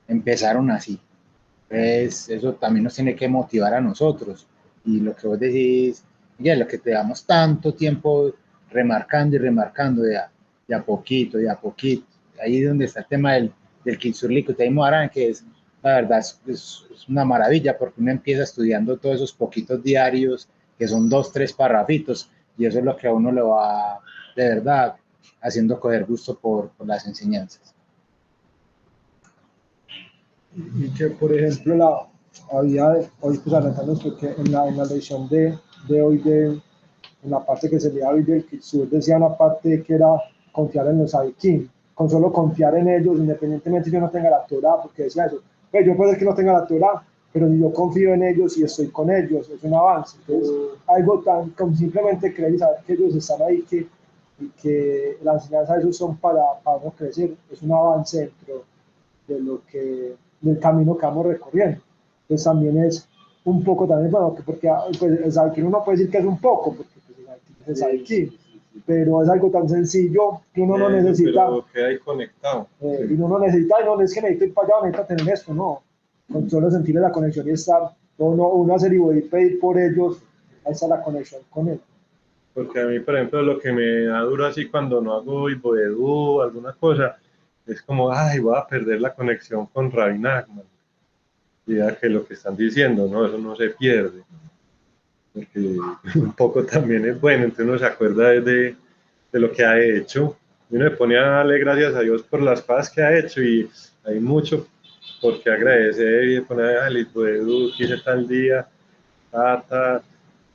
empezaron así. Pues eso también nos tiene que motivar a nosotros. Y lo que vos decís, Miguel, lo que te damos tanto tiempo remarcando y remarcando de a poquito, de a poquito. Ahí es donde está el tema del Kitsurliku Teimoarán, que es, la verdad, es una maravilla, porque uno empieza estudiando todos esos poquitos diarios, que son 2, 3 parrafitos, y eso es lo que a uno le va, de verdad, haciendo coger gusto por las enseñanzas. Y que, por ejemplo, hoy pues adelantándonos, porque en la lección de hoy, en la parte que se leía hoy del Kitsur, decía una parte que era confiar en los Sadikim, con solo confiar en ellos, independientemente yo no tenga la Torah, porque decía eso, pues yo puedo ser que no tenga la Torah, pero si yo confío en ellos y estoy con ellos, es un avance. Entonces, algo tan como simplemente creer y saber que ellos están ahí, y que la enseñanza de ellos son para uno crecer, es un avance dentro de del camino que vamos recorriendo. Entonces también es un poco también, bueno, porque pues, el Sadikim uno puede decir que es un poco, porque pues, el Sadikim, pero es algo tan sencillo que uno no necesita. Pero que hay conectado. Y uno no necesita, no es que necesito ir para allá, necesita tener esto, no. Con solo sentir la conexión y estar, uno hacer y pedir por ellos, ahí está la conexión con él. Porque a mí, por ejemplo, lo que me da duro así cuando no hago Iboedú, alguna cosa, es como, ay, voy a perder la conexión con Rabbi Nachman. Y ya que lo que están diciendo, no, eso no se pierde. Porque un poco también es bueno, entonces uno se acuerda de lo que ha hecho. Y uno le pone a darle gracias a Dios por las cosas que ha hecho y hay mucho por qué agradecer y poner al Iboedú, que hice tal día,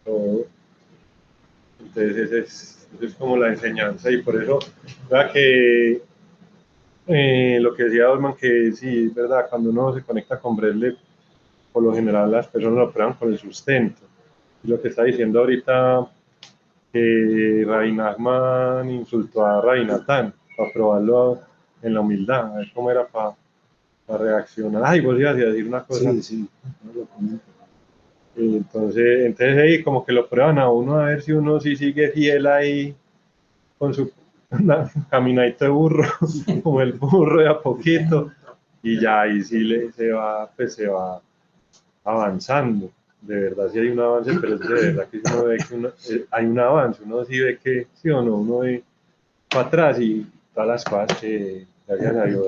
todo. Entonces eso es como la enseñanza y por eso, ¿verdad? Que lo que decía Osman, que sí, es verdad, cuando uno se conecta con Breslev, por lo general las personas lo prueban con el sustento. Y lo que está diciendo ahorita, que Rabbi Nachman insultó a Rabbi Natán para probarlo en la humildad, a ver cómo era para reaccionar. Ay, vos ibas a decir una cosa. Sí, no lo comento. Entonces ahí como que lo prueban a uno a ver si uno sí sigue fiel ahí con su caminadito de burro, como el burro de a poquito, y ya ahí sí se va avanzando. De verdad sí hay un avance, pero es de verdad que uno ve que hay un avance, uno sí ve que sí o no, uno ve para atrás y todas las cosas que gracias a Dios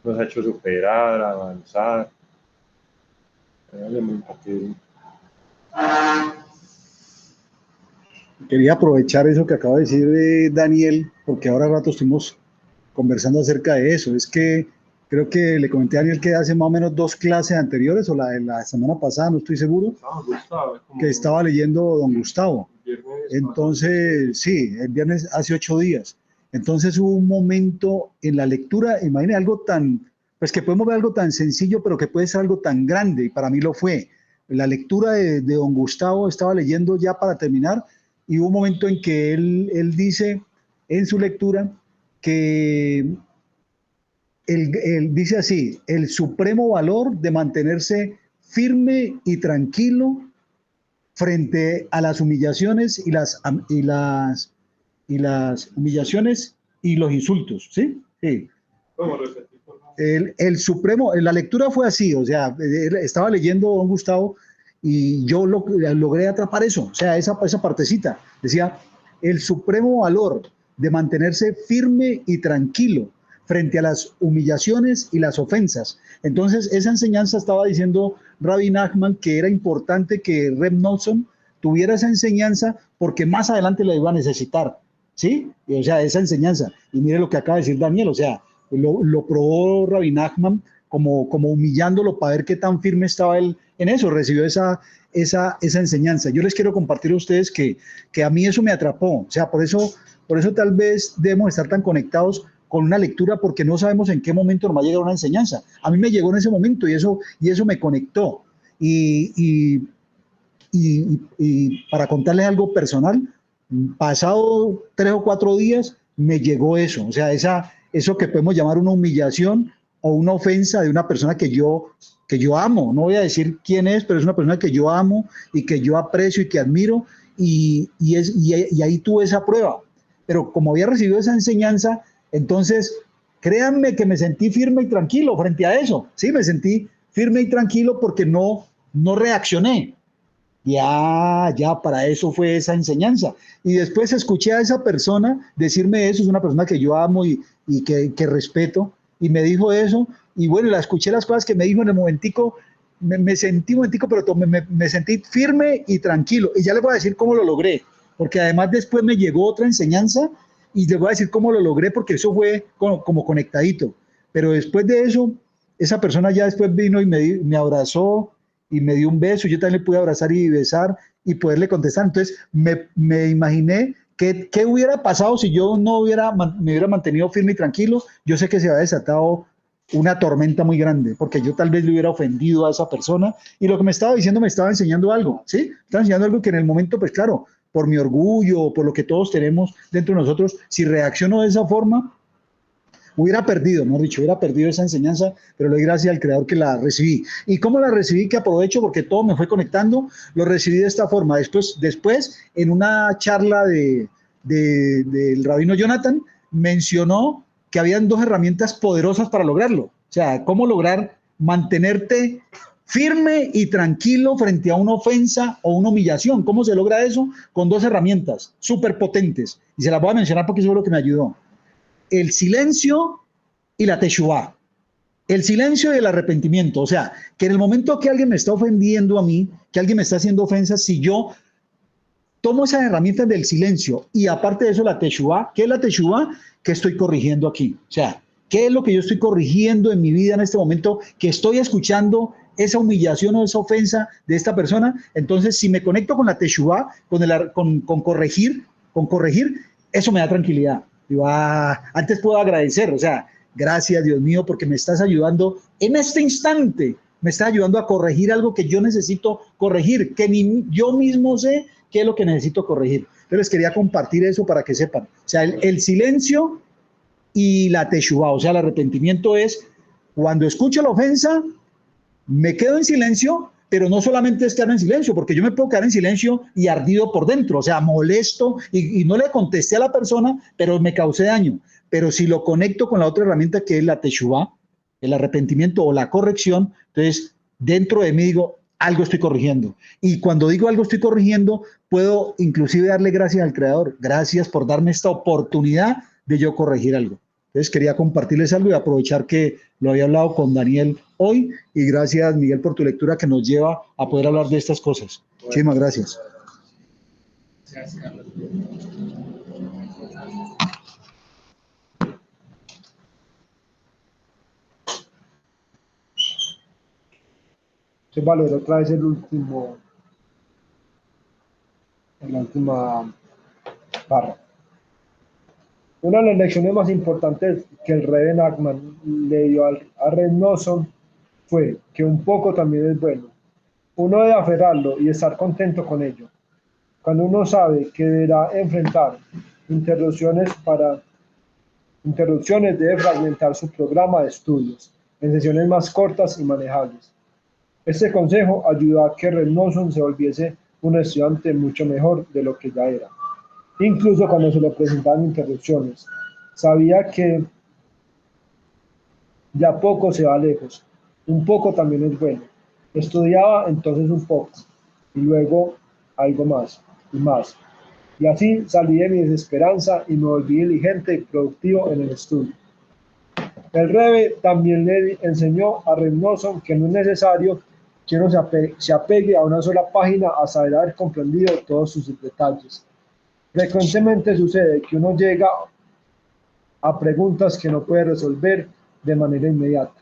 nos ha hecho superar, avanzar. Quería aprovechar eso que acaba de decir Daniel, porque ahora rato estuvimos conversando acerca de eso. Es que creo que le comenté a Daniel que hace más o menos 2 clases anteriores, o la de la semana pasada, no estoy seguro, que estaba leyendo Don Gustavo. Entonces, sí, el viernes hace 8 días. Entonces hubo un momento en la lectura, imagínate algo tan, pues que podemos ver algo tan sencillo, pero que puede ser algo tan grande, y para mí lo fue. La lectura de don Gustavo, estaba leyendo ya para terminar, y hubo un momento en que él dice en su lectura que él dice así: el supremo valor de mantenerse firme y tranquilo frente a las humillaciones y las humillaciones y los insultos, ¿sí? Sí. El supremo, la lectura fue así, o sea, estaba leyendo don Gustavo y yo logré atrapar eso, o sea, esa partecita, decía, el supremo valor de mantenerse firme y tranquilo frente a las humillaciones y las ofensas. Entonces, esa enseñanza estaba diciendo Rabbi Nachman que era importante que Reb Noson tuviera esa enseñanza porque más adelante la iba a necesitar, ¿sí? O sea, esa enseñanza. Y mire lo que acaba de decir Daniel, o sea, lo probó Rabbi Nachman como humillándolo para ver qué tan firme estaba él en eso, recibió esa enseñanza. Yo les quiero compartir a ustedes que a mí eso me atrapó, o sea, por eso tal vez debemos estar tan conectados con una lectura, porque no sabemos en qué momento nos va a llegar una enseñanza. A mí me llegó en ese momento y eso me conectó. Y para contarles algo personal, pasado 3 o 4 días me llegó eso, o sea, eso que podemos llamar una humillación o una ofensa de una persona que yo amo. No voy a decir quién es, pero es una persona que yo amo y que yo aprecio y que admiro, y ahí tuve esa prueba. Pero como había recibido esa enseñanza, entonces créanme que me sentí firme y tranquilo frente a eso. Sí, me sentí firme y tranquilo porque no reaccioné. Ya, para eso fue esa enseñanza. Y después escuché a esa persona decirme eso, es una persona que yo amo y que respeto, y me dijo eso, y bueno, la escuché las cosas que me dijo en el momentico, me sentí un momentico, pero me sentí firme y tranquilo. Y ya les voy a decir cómo lo logré, porque además después me llegó otra enseñanza, y les voy a decir cómo lo logré, porque eso fue como conectadito. Pero después de eso, esa persona ya después vino y me abrazó, y me dio un beso, yo también le pude abrazar y besar y poderle contestar. Entonces me imaginé qué hubiera pasado si yo me hubiera mantenido firme y tranquilo. Yo sé que se había desatado una tormenta muy grande, porque yo tal vez le hubiera ofendido a esa persona, y lo que me estaba diciendo me estaba enseñando algo, ¿sí? Estaba enseñando algo que en el momento, pues claro, por mi orgullo, por lo que todos tenemos dentro de nosotros, si reacciono de esa forma, hubiera perdido esa enseñanza, pero le doy gracias al Creador que la recibí. ¿Y cómo la recibí? Que aprovecho porque todo me fue conectando, lo recibí de esta forma. Después en una charla del rabino Jonathan, mencionó que habían 2 herramientas poderosas para lograrlo. O sea, cómo lograr mantenerte firme y tranquilo frente a una ofensa o una humillación. ¿Cómo se logra eso? Con 2 herramientas súper potentes. Y se las voy a mencionar porque eso es lo que me ayudó. El silencio y la teshuvá. El silencio y el arrepentimiento. O sea, que en el momento que alguien me está ofendiendo a mí, que alguien me está haciendo ofensas, si yo tomo esas herramientas del silencio y aparte de eso la teshuvá, ¿qué es la teshuvá? ¿Qué estoy corrigiendo aquí? O sea, ¿qué es lo que yo estoy corrigiendo en mi vida en este momento? Que estoy escuchando esa humillación o esa ofensa de esta persona. Entonces, si me conecto con la teshuvá, con corregir, eso me da tranquilidad. Digo, antes puedo agradecer, o sea, gracias Dios mío, porque me estás ayudando en este instante, me estás ayudando a corregir algo que yo necesito corregir, que ni yo mismo sé qué es lo que necesito corregir. Entonces les quería compartir eso para que sepan. O sea, el silencio y la teshuvá, o sea, el arrepentimiento es cuando escucho la ofensa, me quedo en silencio, pero no solamente es quedar en silencio, porque yo me puedo quedar en silencio y ardido por dentro, o sea, molesto, y no le contesté a la persona, pero me causé daño. Pero si lo conecto con la otra herramienta que es la teshuvá, el arrepentimiento o la corrección, entonces dentro de mí digo, algo estoy corrigiendo. Y cuando digo algo estoy corrigiendo, puedo inclusive darle gracias al Creador. Gracias por darme esta oportunidad de yo corregir algo. Entonces quería compartirles algo y aprovechar que lo había hablado con Daniel hoy, y gracias Miguel por tu lectura que nos lleva a poder hablar de estas cosas. Muchísimas gracias. Se valora otra vez la última barra. Una de las lecciones más importantes que el Rebbe Nachman le dio a Reb Noson fue que un poco también es bueno. Uno debe aferrarlo y estar contento con ello. Cuando uno sabe que deberá enfrentar interrupciones, debe fragmentar su programa de estudios en sesiones más cortas y manejables. Este consejo ayudó a que Reb Noson se volviese un estudiante mucho mejor de lo que ya era. Incluso cuando se le presentaban interrupciones, sabía que de a poco se va lejos. Un poco también es bueno. Estudiaba entonces un poco y luego algo más y más. Y así salí de mi desesperanza y me volví diligente y productivo en el estudio. El Rebbe también le enseñó a Reb Noson que no es necesario que uno se apegue a una sola página hasta haber comprendido todos sus detalles. Frecuentemente sucede que uno llega a preguntas que no puede resolver de manera inmediata.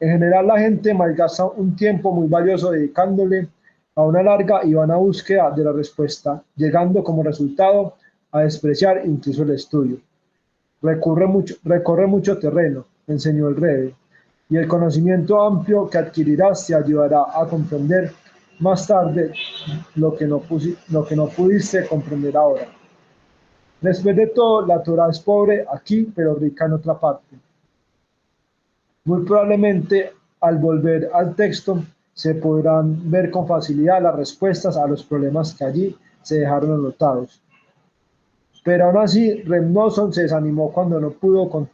En general, la gente malgasta un tiempo muy valioso dedicándole a una larga y vana búsqueda de la respuesta, llegando como resultado a despreciar incluso el estudio. Recorre mucho terreno, enseñó el Rebbe, y el conocimiento amplio que adquirirás te ayudará a comprender más tarde lo que no pudiste comprender ahora. Después de todo, la Torá es pobre aquí, pero rica en otra parte. Muy probablemente, al volver al texto, se podrán ver con facilidad las respuestas a los problemas que allí se dejaron anotados. Pero aún así, Reb Noson se desanimó cuando no pudo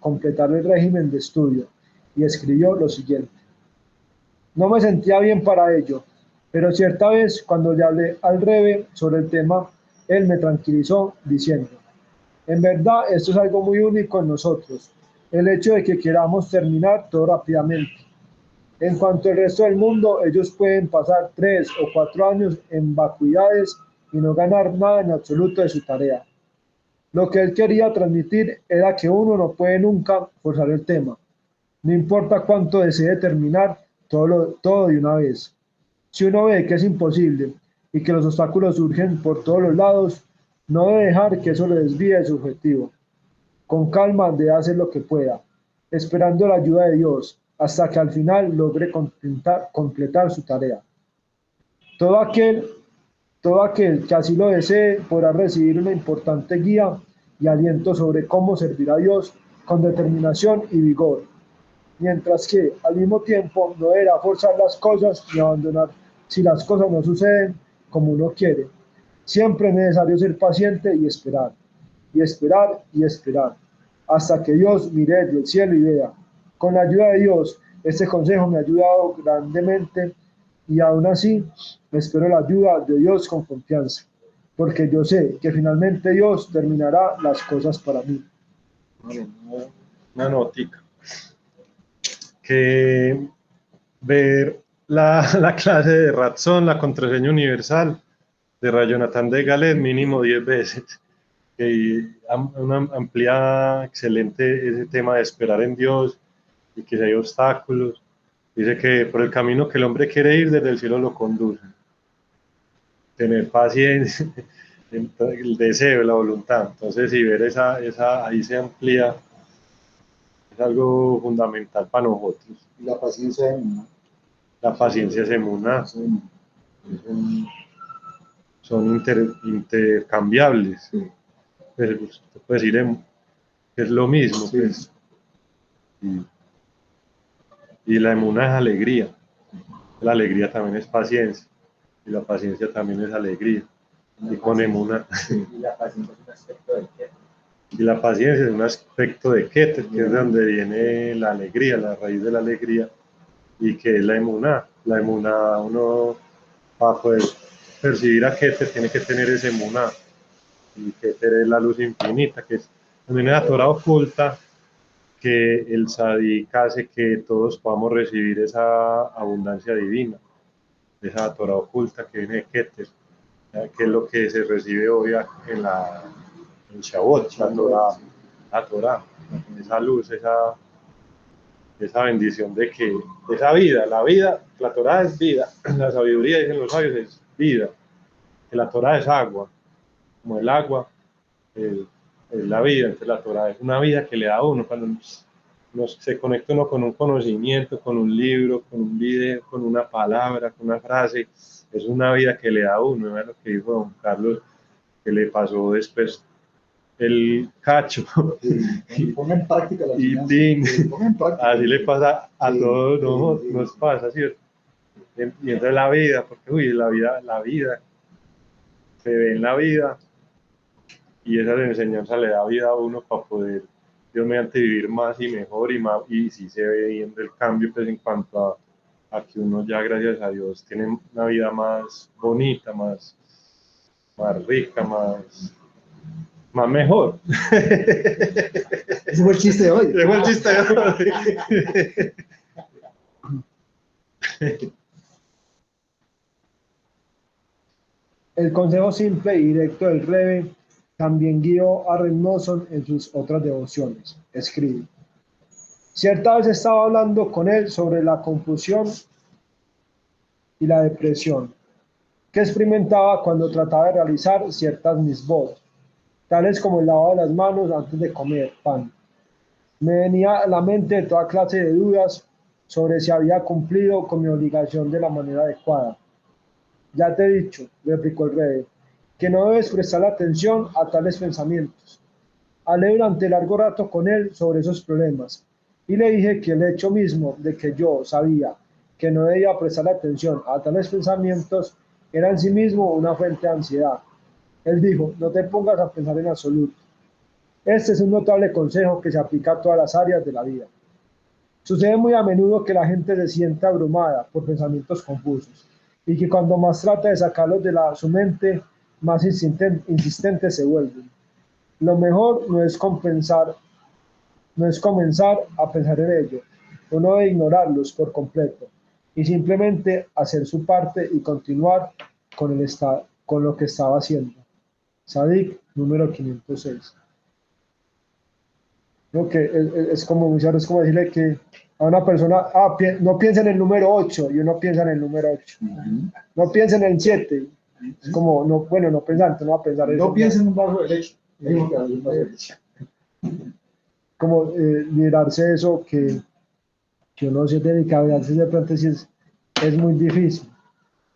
completar el régimen de estudio y escribió lo siguiente: no me sentía bien para ello, pero cierta vez cuando le hablé al Rebbe sobre el tema, él me tranquilizó diciendo: en verdad, esto es algo muy único en nosotros, el hecho de que queramos terminar todo rápidamente. En cuanto al resto del mundo, ellos pueden pasar 3 o 4 años en vacuidades y no ganar nada en absoluto de su tarea. Lo que él quería transmitir era que uno no puede nunca forzar el tema. No importa cuánto desee terminar todo de una vez. Si uno ve que es imposible y que los obstáculos surgen por todos los lados, no debe dejar que eso le desvíe de su objetivo. Con calma debe hacer lo que pueda, esperando la ayuda de Dios, hasta que al final logre completar su tarea. Todo aquel que así lo desee podrá recibir una importante guía y aliento sobre cómo servir a Dios con determinación y vigor, mientras que al mismo tiempo no deberá forzar las cosas ni abandonar si las cosas no suceden como uno quiere. Siempre es necesario ser paciente y esperar, hasta que Dios mire desde el cielo y vea. Con la ayuda de Dios, este consejo me ha ayudado grandemente y aún así espero la ayuda de Dios con confianza, porque yo sé que finalmente Dios terminará las cosas para mí. Una notica. Que ver la clase de Ratson, la contraseña universal de Rayonatán de Galet, mínimo 10 veces. Que amplía excelente ese tema de esperar en Dios y que si hay obstáculos, dice que por el camino que el hombre quiere ir, desde el cielo lo conduce. Tener paciencia, el deseo, la voluntad. Entonces, si ver ahí se amplía, es algo fundamental para nosotros. Y la paciencia de Emuná. La paciencia es Emuná. Son intercambiables. Sí. Pero usted puede decir que es lo mismo. Sí. Pues. Y la Emuná es alegría. La alegría también es paciencia. Y la paciencia también es alegría. Y con Emuná. Y la paciencia es un aspecto del Keter. Y la paciencia es un aspecto de Keter, que es de donde viene la alegría, la raíz de la alegría. Y que es la Emuná. La Emuná, uno, para poder percibir a Keter, tiene que tener ese Emuná. Y Keter es la luz infinita, que es también la Torah oculta, que el Sadik hace que todos podamos recibir esa abundancia divina, esa Torah oculta que viene de Keter, que es lo que se recibe hoy en Shavuot, la Torah, esa luz, esa bendición de que esa vida, la Torah es vida, la sabiduría, dicen los sabios, es vida, que la Torah es agua, como el agua, es la vida. Entonces la Torah es una vida que le da a uno cuando se conecta uno con un conocimiento, con un libro, con un video, con una palabra, con una frase. Es una vida que le da a uno. Es lo que dijo don Carlos, que le pasó después el cacho. Ponga en práctica la Y así le pasa a todos, nos pasa, ¿cierto? Y entonces la vida, porque la vida se ve en la vida, y esa enseñanza le da vida a uno para poder, Dios mediante, vivir más y mejor, y sí se ve viendo el cambio, pues en cuanto a que uno ya, gracias a Dios, tiene una vida más bonita, más rica, más mejor. Ese fue el chiste de hoy. Ese fue el chiste de hoy. El consejo simple y directo del Rebbe también guió a Renoson en sus otras devociones. Escribe: cierta vez estaba hablando con él sobre la confusión y la depresión que experimentaba cuando trataba de realizar ciertas misbot, tales como el lavado de las manos antes de comer pan. Me venía a la mente toda clase de dudas sobre si había cumplido con mi obligación de la manera adecuada. Ya te he dicho, replicó el Rebbe, que no debes prestar atención a tales pensamientos. Hablé durante largo rato con él sobre esos problemas y le dije que el hecho mismo de que yo sabía que no debía prestar atención a tales pensamientos era en sí mismo una fuente de ansiedad. Él dijo: no te pongas a pensar en absoluto. Este es un notable consejo que se aplica a todas las áreas de la vida. Sucede muy a menudo que la gente se siente abrumada por pensamientos confusos y que cuando más trata de sacarlos de su mente, más insistentes se vuelven. Lo mejor no es comenzar a pensar en ello. Uno debe ignorarlos por completo y simplemente hacer su parte y continuar con lo que estaba haciendo. Sadik, número 506. ¿No? Que es como decirle que a una persona, no piensa en el número 8 y uno piensa en el número 8. No piensa en el 7. Es como, no pensante, no va a pensar en eso. No piensa en un vaso de leche. Como liderarse de eso que uno se dedica a veces de pronto sí es muy difícil.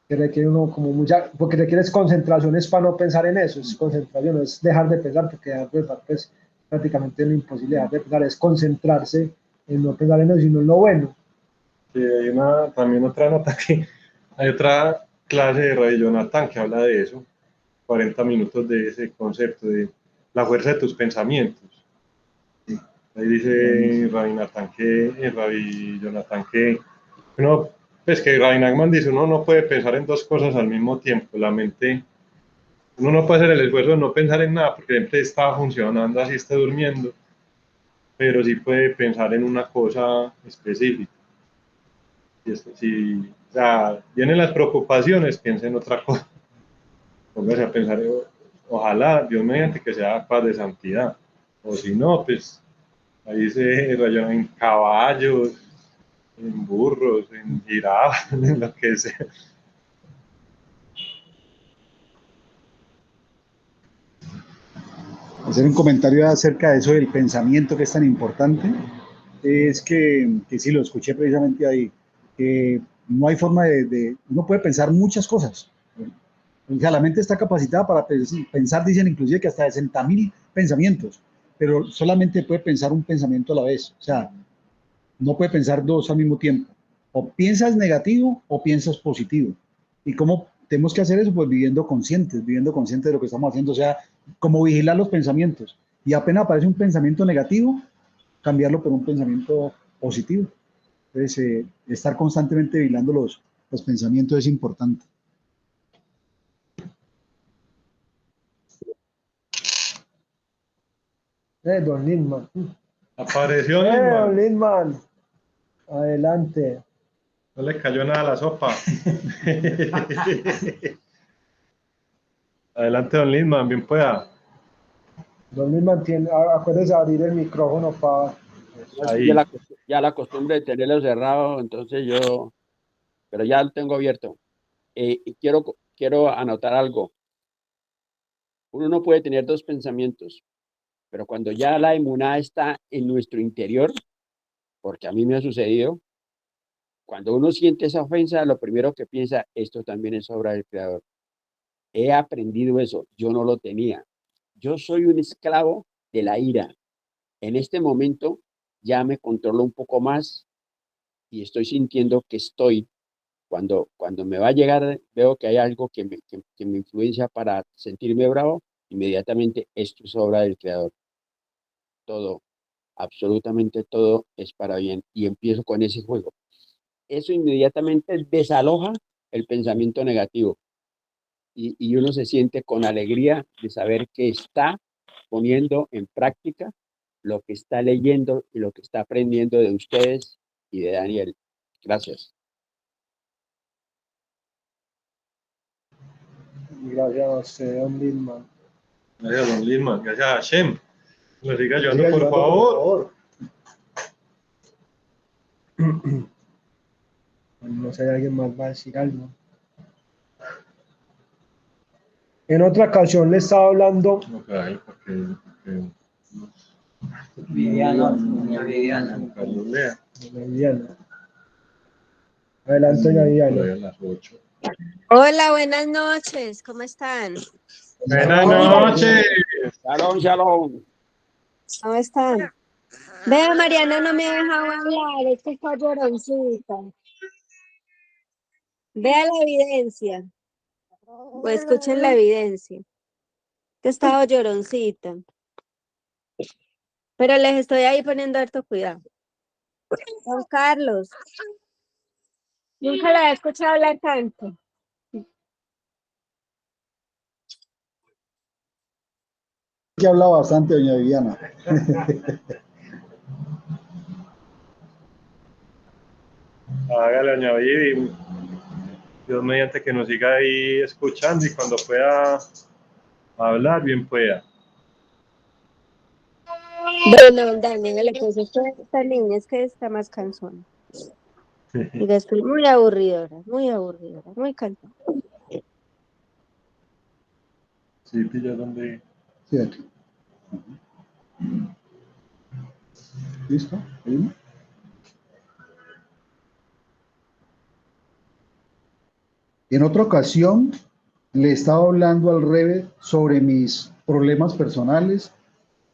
Que requiere uno como porque requiere concentraciones para no pensar en eso. Es concentración, no es dejar de pensar, porque dejar de pensar pues prácticamente es imposible. Dejar de pensar es concentrarse en no pensar en eso, sino en lo bueno. Sí, hay también otra nota que hay otra clase de Rabbi Jonathan que habla de eso, 40 minutos de ese concepto de la fuerza de tus pensamientos. Ahí dice Rabbi Jonathan que uno, pues que Rabbi Nachman dice, uno no puede pensar en dos cosas al mismo tiempo. La mente, uno no puede hacer el esfuerzo de no pensar en nada porque siempre está funcionando, así está durmiendo, pero sí puede pensar en una cosa específica. Si o sea, vienen las preocupaciones, piensa en otra cosa. Póngase a pensar, ojalá Dios mediante que sea paz de santidad, o si no, pues ahí se rayan en caballos, en burros, en jirafas, en lo que sea. Hacer un comentario acerca de eso del pensamiento que es tan importante, es que sí, lo escuché precisamente ahí, que no hay forma uno puede pensar muchas cosas. O sea, la mente está capacitada para pensar, dicen inclusive que hasta 60.000 pensamientos, pero solamente puede pensar un pensamiento a la vez. O sea, no puede pensar dos al mismo tiempo. O piensas negativo o piensas positivo. ¿Y cómo tenemos que hacer eso? Pues viviendo conscientes de lo que estamos haciendo. O sea, como vigilar los pensamientos. Y apenas aparece un pensamiento negativo, cambiarlo por un pensamiento positivo. Entonces, estar constantemente vigilando los pensamientos es importante. Don Lindman. Apareció Don Lindman. Adelante. No le cayó nada a la sopa. Adelante, don Lindman, bien pueda. Don Lindman, acuérdese de abrir el micrófono para... Ahí. Ya la costumbre de tenerlo cerrado, entonces pero ya lo tengo abierto. Y quiero anotar algo. Uno no puede tener dos pensamientos. Pero cuando ya la emuná está en nuestro interior, porque a mí me ha sucedido, cuando uno siente esa ofensa, lo primero que piensa, esto también es obra del Creador. He aprendido eso, yo no lo tenía. Yo soy un esclavo de la ira. En este momento ya me controlo un poco más y estoy sintiendo que cuando me va a llegar, veo que hay algo que me influencia para sentirme bravo, inmediatamente esto es obra del Creador. Todo, absolutamente todo es para bien y empiezo con ese juego. Eso inmediatamente desaloja el pensamiento negativo y uno se siente con alegría de saber que está poniendo en práctica lo que está leyendo y lo que está aprendiendo de ustedes y de Daniel. Gracias. Gracias a usted, don Lindman. Gracias, don Lindman. Gracias a Hashem. Me siga ayudando, Siga por ayudando, favor. No sé si alguien más va a decir algo. En otra ocasión le estaba hablando. Okay, porque Viviana, doña Viviana. Carlos lea. Viviana. Adelante, doña Viviana. A las 8. Hola, buenas noches, ¿cómo están? Buenas noches. Shalom, shalom. ¿Cómo están? Vea, Mariana no me ha dejado hablar, es que está lloroncita. Vea la evidencia, o escuchen la evidencia, que he estado lloroncita. Pero les estoy ahí poniendo harto cuidado. Juan Carlos, nunca la he escuchado hablar tanto. Que habla bastante, doña Viviana. Hágale, doña Vivi. Dios mediante que nos siga ahí escuchando y cuando pueda hablar, bien pueda. Bueno, Daniel, pues esta niña es que está más cansona. Y después muy aburridora, muy cansona. Sí, pilla donde. Sí, aquí. ¿Listo? ¿Ahí? En otra ocasión le estaba hablando al Rebe sobre mis problemas personales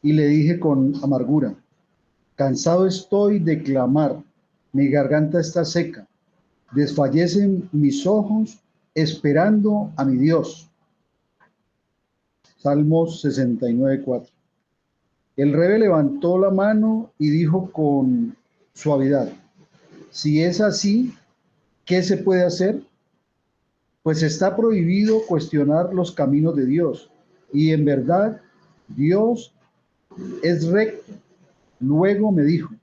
y le dije con amargura: cansado estoy de clamar, mi garganta está seca, desfallecen mis ojos esperando a mi Dios. Salmos 69:4. El Rebe levantó la mano y dijo con suavidad: si es así, ¿qué se puede hacer? Pues está prohibido cuestionar los caminos de Dios, y en verdad Dios es recto. Luego me dijo: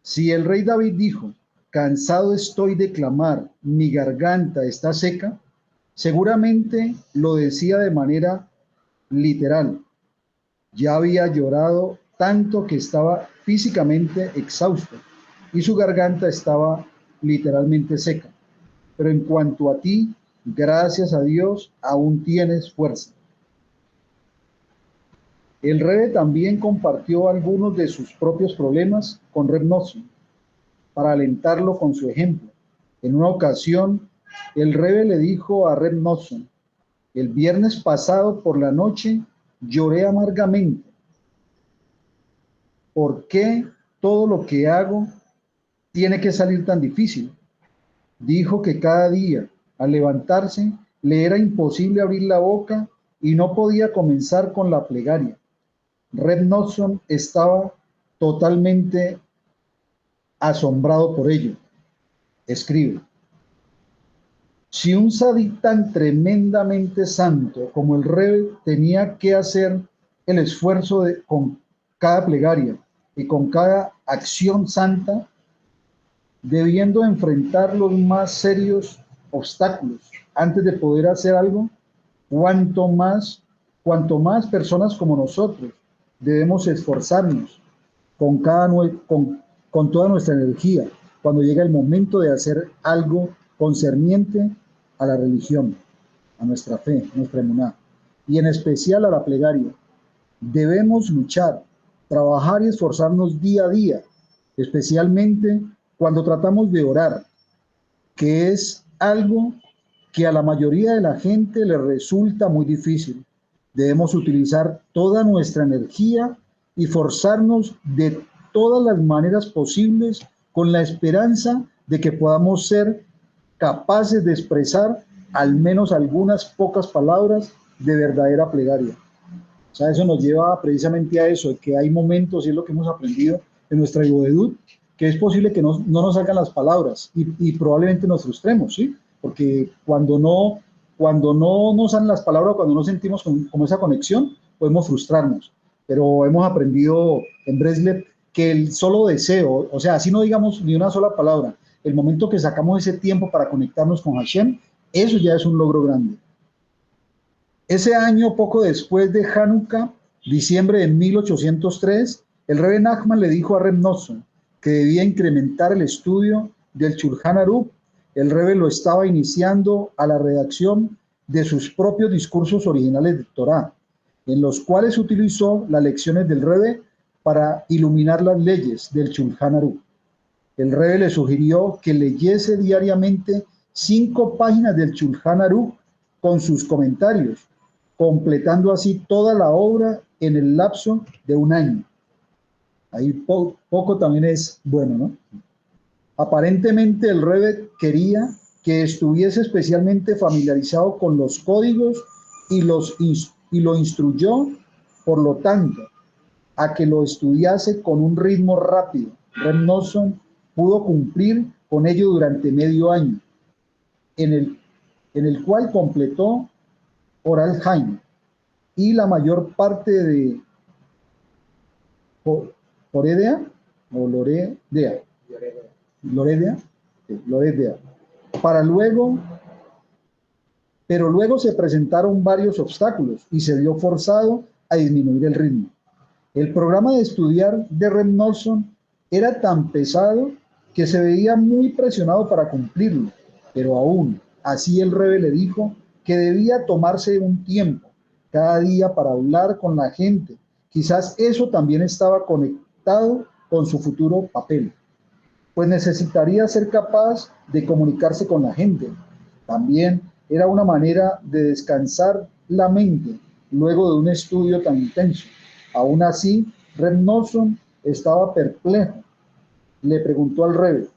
si el rey David dijo, cansado estoy de clamar, mi garganta está seca, seguramente lo decía de manera literal. Ya había llorado tanto que estaba físicamente exhausto y su garganta estaba literalmente seca. Pero en cuanto a ti, gracias a Dios, aún tienes fuerza. El Rebe también compartió algunos de sus propios problemas con Reb Nosson para alentarlo con su ejemplo. En una ocasión, el Rebe le dijo a Reb Nosson: el viernes pasado por la noche lloré amargamente. ¿Por qué todo lo que hago tiene que salir tan difícil? Dijo que cada día, al levantarse, le era imposible abrir la boca y no podía comenzar con la plegaria. Reb Nosson estaba totalmente asombrado por ello. Escribe: si un sadik tan tremendamente santo como el Rebe tenía que hacer el esfuerzo con cada plegaria y con cada acción santa, debiendo enfrentar los más serios obstáculos antes de poder hacer algo, cuanto más personas como nosotros debemos esforzarnos con toda nuestra energía cuando llega el momento de hacer algo concerniente a la religión, a nuestra fe, nuestra emuná, y en especial a la plegaria. Debemos luchar, trabajar y esforzarnos día a día, especialmente cuando tratamos de orar, que es algo que a la mayoría de la gente le resulta muy difícil. Debemos utilizar toda nuestra energía y forzarnos de todas las maneras posibles con la esperanza de que podamos ser capaces de expresar al menos algunas pocas palabras de verdadera plegaria. O sea, eso nos lleva precisamente a eso, que hay momentos, y es lo que hemos aprendido en nuestra juventud, que es posible que no nos salgan las palabras y probablemente nos frustremos, ¿sí? Porque cuando no nos salen las palabras, cuando no sentimos como esa conexión, podemos frustrarnos. Pero hemos aprendido en Breslev que el solo deseo, o sea, así no digamos ni una sola palabra, el momento que sacamos ese tiempo para conectarnos con Hashem, eso ya es un logro grande. Ese año, poco después de Hanukkah, diciembre de 1803, el Rebbe Nachman le dijo a Reb Nosson que debía incrementar el estudio del Shulchan Aruch. El Rebbe lo estaba iniciando a la redacción de sus propios discursos originales de Torah, en los cuales utilizó las lecciones del Rebbe para iluminar las leyes del Shulchan Aruch. El Rebbe le sugirió que leyese diariamente 5 páginas del Shulchan Aruch con sus comentarios, completando así toda la obra en el lapso de un año. Ahí poco también es bueno, ¿no? Aparentemente el Rebbe quería que estuviese especialmente familiarizado con los códigos y lo instruyó, por lo tanto, a que lo estudiase con un ritmo rápido. Reb Nosson pudo cumplir con ello durante medio año, en el cual completó Oral Haim y la mayor parte de Loredea o Loredea, pero luego se presentaron varios obstáculos y se vio forzado a disminuir el ritmo. El programa de estudiar de Reb Nosson era tan pesado que se veía muy presionado para cumplirlo, pero aún así el Rebbe le dijo que debía tomarse un tiempo cada día para hablar con la gente. Quizás eso también estaba conectado con su futuro papel, pues necesitaría ser capaz de comunicarse con la gente. También era una manera de descansar la mente luego de un estudio tan intenso. Aún así, Reb Nosson estaba perplejo. Le preguntó al Rebbe: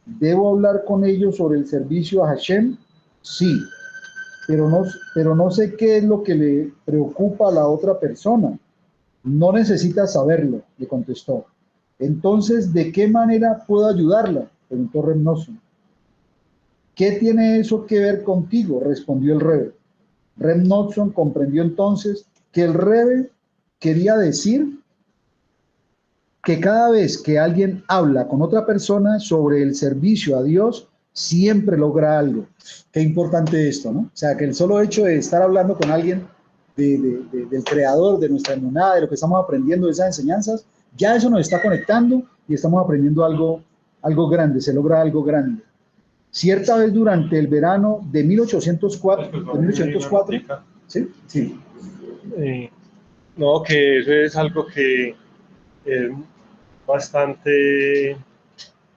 ¿debo hablar con ellos sobre el servicio a Hashem? Sí, pero no sé qué es lo que le preocupa a la otra persona. No necesita saberlo, le contestó. Entonces, ¿de qué manera puedo ayudarla?, preguntó Reb Nosson. ¿Qué tiene eso que ver contigo?, respondió el Rebbe. Reb Nosson comprendió entonces que el Rebbe quería decir que cada vez que alguien habla con otra persona sobre el servicio a Dios, siempre logra algo. Qué importante esto, ¿no? O sea, que el solo hecho de estar hablando con alguien del creador, de nuestra emuná, de lo que estamos aprendiendo, de esas enseñanzas, ya eso nos está conectando y estamos aprendiendo algo grande, se logra algo grande. Cierta vez durante el verano de 1804, ¿sí? Sí. No, que eso es algo que es bastante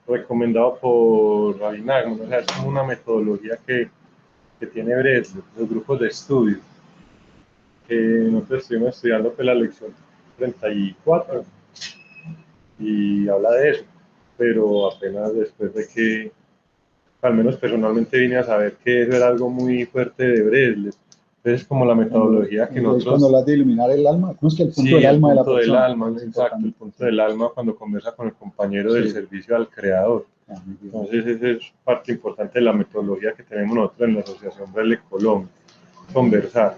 recomendado por Rabbi Nachman, o sea, es como una metodología que tiene Breslev, los grupos de estudio, que nosotros estuvimos estudiando pues, la lección 34 y habla de eso, pero apenas después de que, al menos personalmente vine a saber que eso era algo muy fuerte de Breslev. Entonces es como la metodología que nosotros... Cuando hablas de iluminar el alma, ¿cómo es que el punto sí, del alma de la persona? persona? El punto del alma, exacto, el punto del alma cuando conversa con el compañero del servicio al creador. Entonces esa es parte importante de la metodología que tenemos nosotros en la Asociación Breslev Colombia, conversar.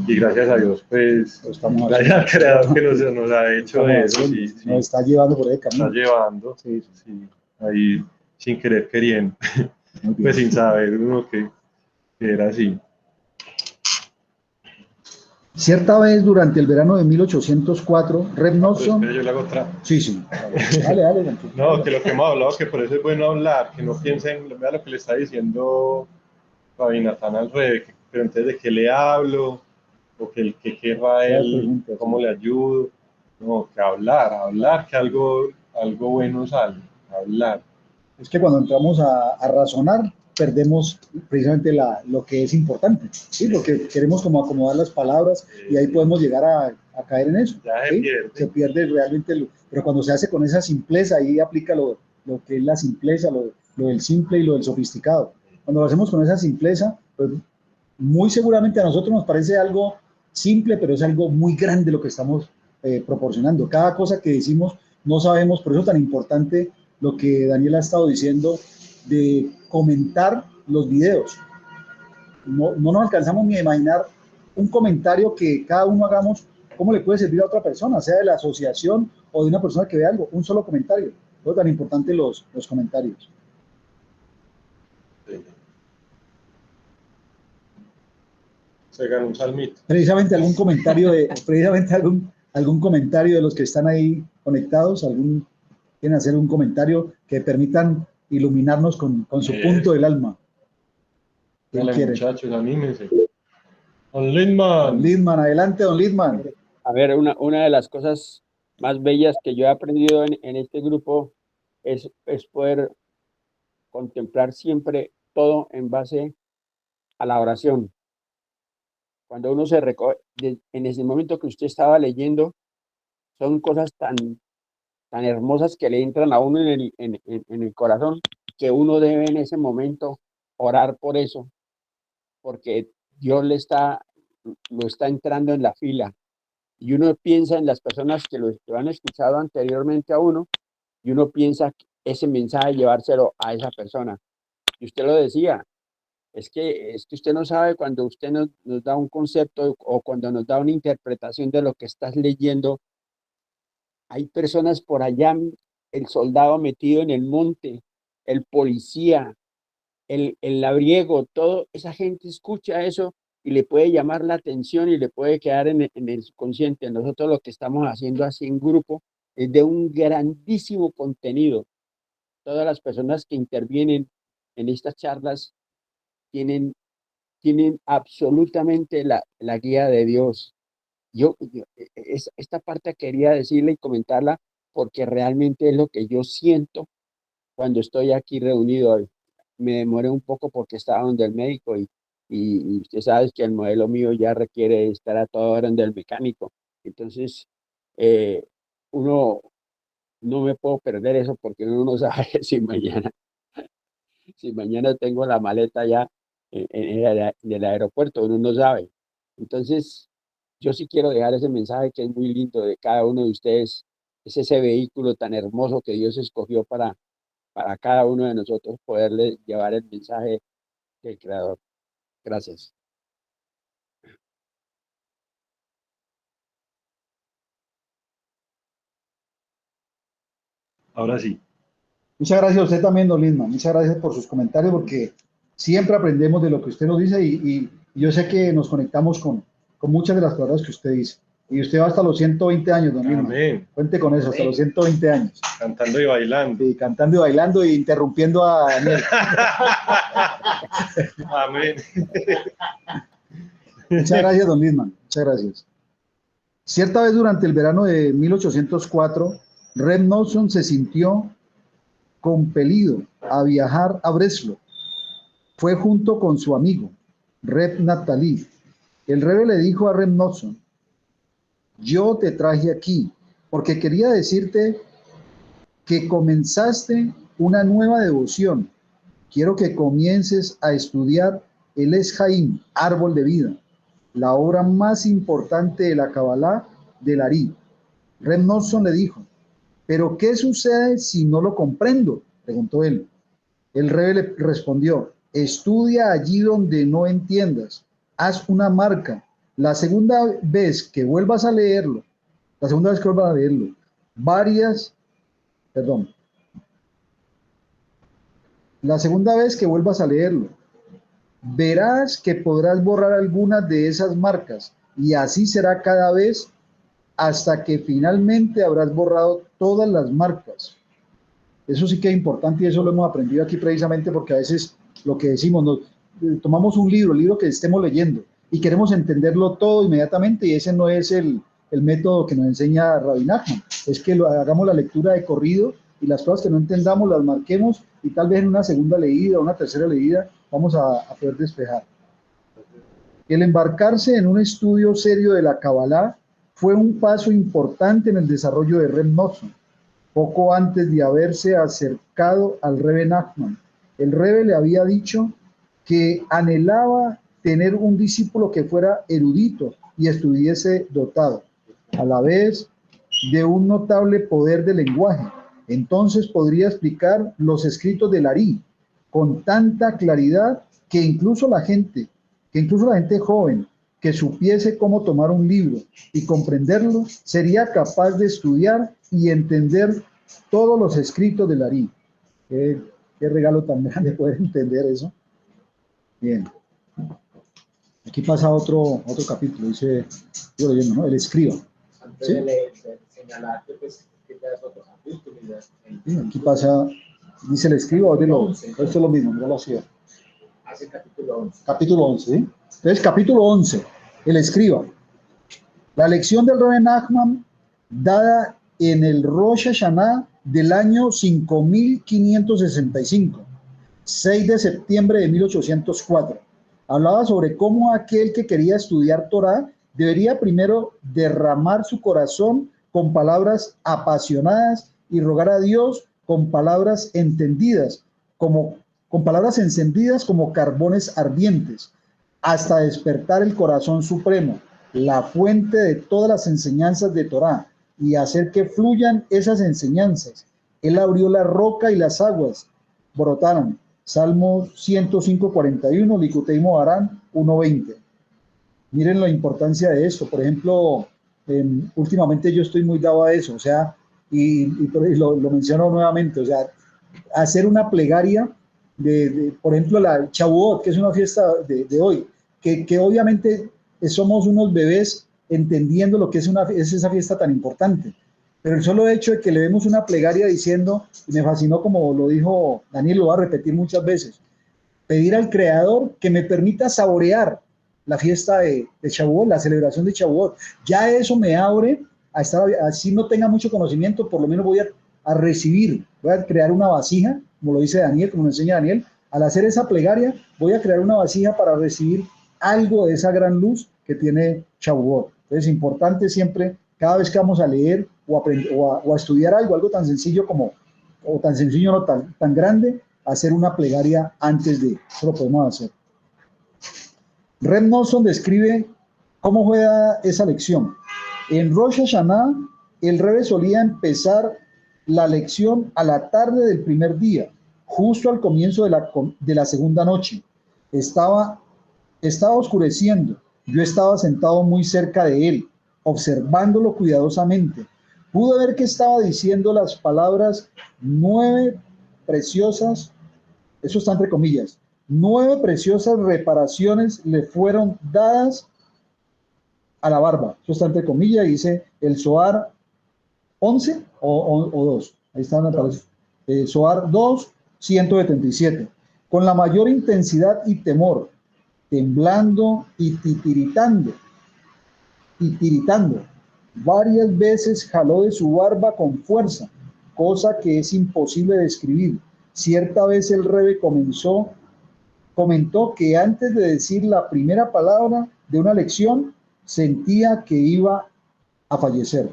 Y gracias a Dios, pues, gracias al creador que nos ha hecho eso. Sí, nos está llevando por el camino. Está llevando, sí, ahí sin querer queriendo, pues sin saber uno que era así. Cierta vez durante el verano de 1804, Reb Nosson... Pero yo le hago otra. Sí. Dale. No, que lo que hemos hablado, que por eso es bueno hablar, que no piensen, vea lo que le está diciendo Rabbi Natán al Rebbe, pero entonces de qué le hablo, o que querrá él, cómo le ayudo. No, que hablar, que algo bueno sale, hablar. Es que cuando entramos a razonar, perdemos precisamente lo que es importante, ¿sí? Porque queremos como acomodar las palabras y ahí podemos llegar a caer en eso. Ya ¿sí? Se pierde realmente, pero cuando se hace con esa simpleza, ahí aplica lo que es la simpleza, lo del simple y lo del sofisticado. Cuando lo hacemos con esa simpleza, pues muy seguramente a nosotros nos parece algo simple, pero es algo muy grande lo que estamos proporcionando. Cada cosa que decimos no sabemos, por eso es tan importante lo que Daniel ha estado diciendo de comentar los videos. No nos alcanzamos ni a imaginar un comentario que cada uno hagamos, cómo le puede servir a otra persona, sea de la asociación o de una persona que ve algo, un solo comentario. Por eso es tan importante los comentarios. Sí. Se ganó un salmito. Precisamente algún comentario algún comentario de los que están ahí conectados, quieren hacer un comentario que permitan iluminarnos con su punto del alma. Dale, muchachos, anímense. Don Lidman. Don Lidman, adelante, don Lidman. A ver, una de las cosas más bellas que yo he aprendido en este grupo es poder contemplar siempre todo en base a la oración. Cuando uno se recoge, en ese momento que usted estaba leyendo, son cosas tan hermosas que le entran a uno en el corazón, que uno debe en ese momento orar por eso, porque Dios lo está entrando en la fila. Y uno piensa en las personas que lo han escuchado anteriormente a uno, y uno piensa ese mensaje llevárselo a esa persona. Y usted lo decía, es que usted no sabe cuando usted nos da un concepto o cuando nos da una interpretación de lo que estás leyendo. Hay personas por allá, el soldado metido en el monte, el policía, el labriego, toda esa gente escucha eso y le puede llamar la atención y le puede quedar en el subconsciente. Nosotros lo que estamos haciendo así en grupo es de un grandísimo contenido. Todas las personas que intervienen en estas charlas tienen absolutamente la guía de Dios. Esta parte quería decirle y comentarla porque realmente es lo que yo siento cuando estoy aquí reunido hoy. Me demoré un poco porque estaba donde el médico y usted sabe que el modelo mío ya requiere estar a toda hora donde el mecánico. Entonces, uno no me puedo perder eso porque uno no sabe si mañana tengo la maleta ya en el aeropuerto, uno no sabe. Entonces, yo sí quiero dejar ese mensaje que es muy lindo de cada uno de ustedes. Es ese vehículo tan hermoso que Dios escogió para cada uno de nosotros poderle llevar el mensaje del Creador. Gracias. Ahora sí. Muchas gracias a usted también, don Lidman. Muchas gracias por sus comentarios, porque siempre aprendemos de lo que usted nos dice y yo sé que nos conectamos con muchas de las palabras que usted dice. Y usted va hasta los 120 años, don Lidman. Amén. Cuente con eso, hasta los 120 años. Cantando y bailando. Sí, cantando y bailando y interrumpiendo a Daniel. Amén. Muchas gracias, don Lidman. Muchas gracias. Cierta vez durante el verano de 1804, Reb Noson se sintió compelido a viajar a Breslau. Fue junto con su amigo, Reb Naftali. El Rebbe le dijo a Reb Noson: yo te traje aquí porque quería decirte que comenzaste una nueva devoción. Quiero que comiences a estudiar el Es Haim, árbol de vida, la obra más importante de la Kabbalah del Ari. Reb Noson le dijo: ¿pero qué sucede si no lo comprendo?, preguntó él. El Rebbe le respondió: estudia allí donde no entiendas, haz una marca. La segunda vez que vuelvas a leerlo, verás que podrás borrar algunas de esas marcas y así será cada vez hasta que finalmente habrás borrado todas las marcas. Eso sí que es importante y eso lo hemos aprendido aquí precisamente porque a veces lo que decimos, tomamos un libro, el libro que estemos leyendo, y queremos entenderlo todo inmediatamente, y ese no es el método que nos enseña Rabbi Nachman. Es que hagamos la lectura de corrido y las cosas que no entendamos las marquemos, y tal vez en una segunda leída o una tercera leída vamos a poder despejar. El embarcarse en un estudio serio de la Kabbalah fue un paso importante en el desarrollo de Reb Noson, poco antes de haberse acercado al Rebbe Nachman. El Rebbe le había dicho que anhelaba tener un discípulo que fuera erudito y estuviese dotado, a la vez de un notable poder de lenguaje. Entonces podría explicar los escritos del Ari con tanta claridad que incluso la gente joven que supiese cómo tomar un libro y comprenderlo, sería capaz de estudiar y entender todos los escritos del Ari. Qué regalo tan grande poder entender eso. Bien. Aquí pasa otro capítulo, dice, yo leyendo, ¿no? El escriba. Antes ¿Sí? de señalarte, pues, que ya es otro capítulo. Sí, aquí pasa, dice el escriba, esto es lo mismo, mira la ciudad. Hace capítulo 11. Capítulo 11, ¿sí? Entonces, capítulo 11, el escriba. La lección del Rebbe Nachman, dada en el Rosh Hashanah del año 5565, 6 de septiembre de 1804. Hablaba sobre cómo aquel que quería estudiar Torah debería primero derramar su corazón con palabras apasionadas y rogar a Dios con palabras encendidas como carbones ardientes, hasta despertar el corazón supremo, la fuente de todas las enseñanzas de Torah, y hacer que fluyan esas enseñanzas. Él abrió la roca y las aguas brotaron. Salmo 105:41, Likutei Moharán 1:20. Miren la importancia de esto. Por ejemplo, últimamente yo estoy muy dado a eso, o sea, y lo menciono nuevamente, o sea, hacer una plegaria por ejemplo, la Shavuot, que es una fiesta de hoy, que obviamente somos unos bebés entendiendo lo que es esa fiesta tan importante, pero el solo hecho de que le demos una plegaria diciendo, y me fascinó como lo dijo Daniel, lo va a repetir muchas veces, pedir al Creador que me permita saborear la fiesta de Shavuot, la celebración de Shavuot. Ya eso me abre a estar, así no tenga mucho conocimiento, por lo menos voy a recibir, voy a crear una vasija, como lo dice Daniel, como lo enseña Daniel. Al hacer esa plegaria, voy a crear una vasija para recibir algo de esa gran luz que tiene Shavuot. Entonces, es importante siempre, cada vez que vamos a leer o a estudiar algo tan sencillo o tan sencillo, no tan grande, hacer una plegaria antes de, eso lo podemos hacer. Reb Noson describe cómo fue esa lección. En Rosh Hashanah, el Rebbe solía empezar la lección a la tarde del primer día, justo al comienzo de la segunda noche. Estaba oscureciendo. Yo estaba sentado muy cerca de él, observándolo cuidadosamente. Pude ver que estaba diciendo las palabras 9 preciosas, eso está entre comillas, 9 preciosas reparaciones le fueron dadas a la barba. Eso está entre comillas y dice el Zohar 11 o 2. Ahí están, Zohar 2, 177. Con la mayor intensidad y temor, temblando y tiritando. Varias veces jaló de su barba con fuerza, cosa que es imposible de describir. Cierta vez el Rebbe comentó que antes de decir la primera palabra de una lección, sentía que iba a fallecer.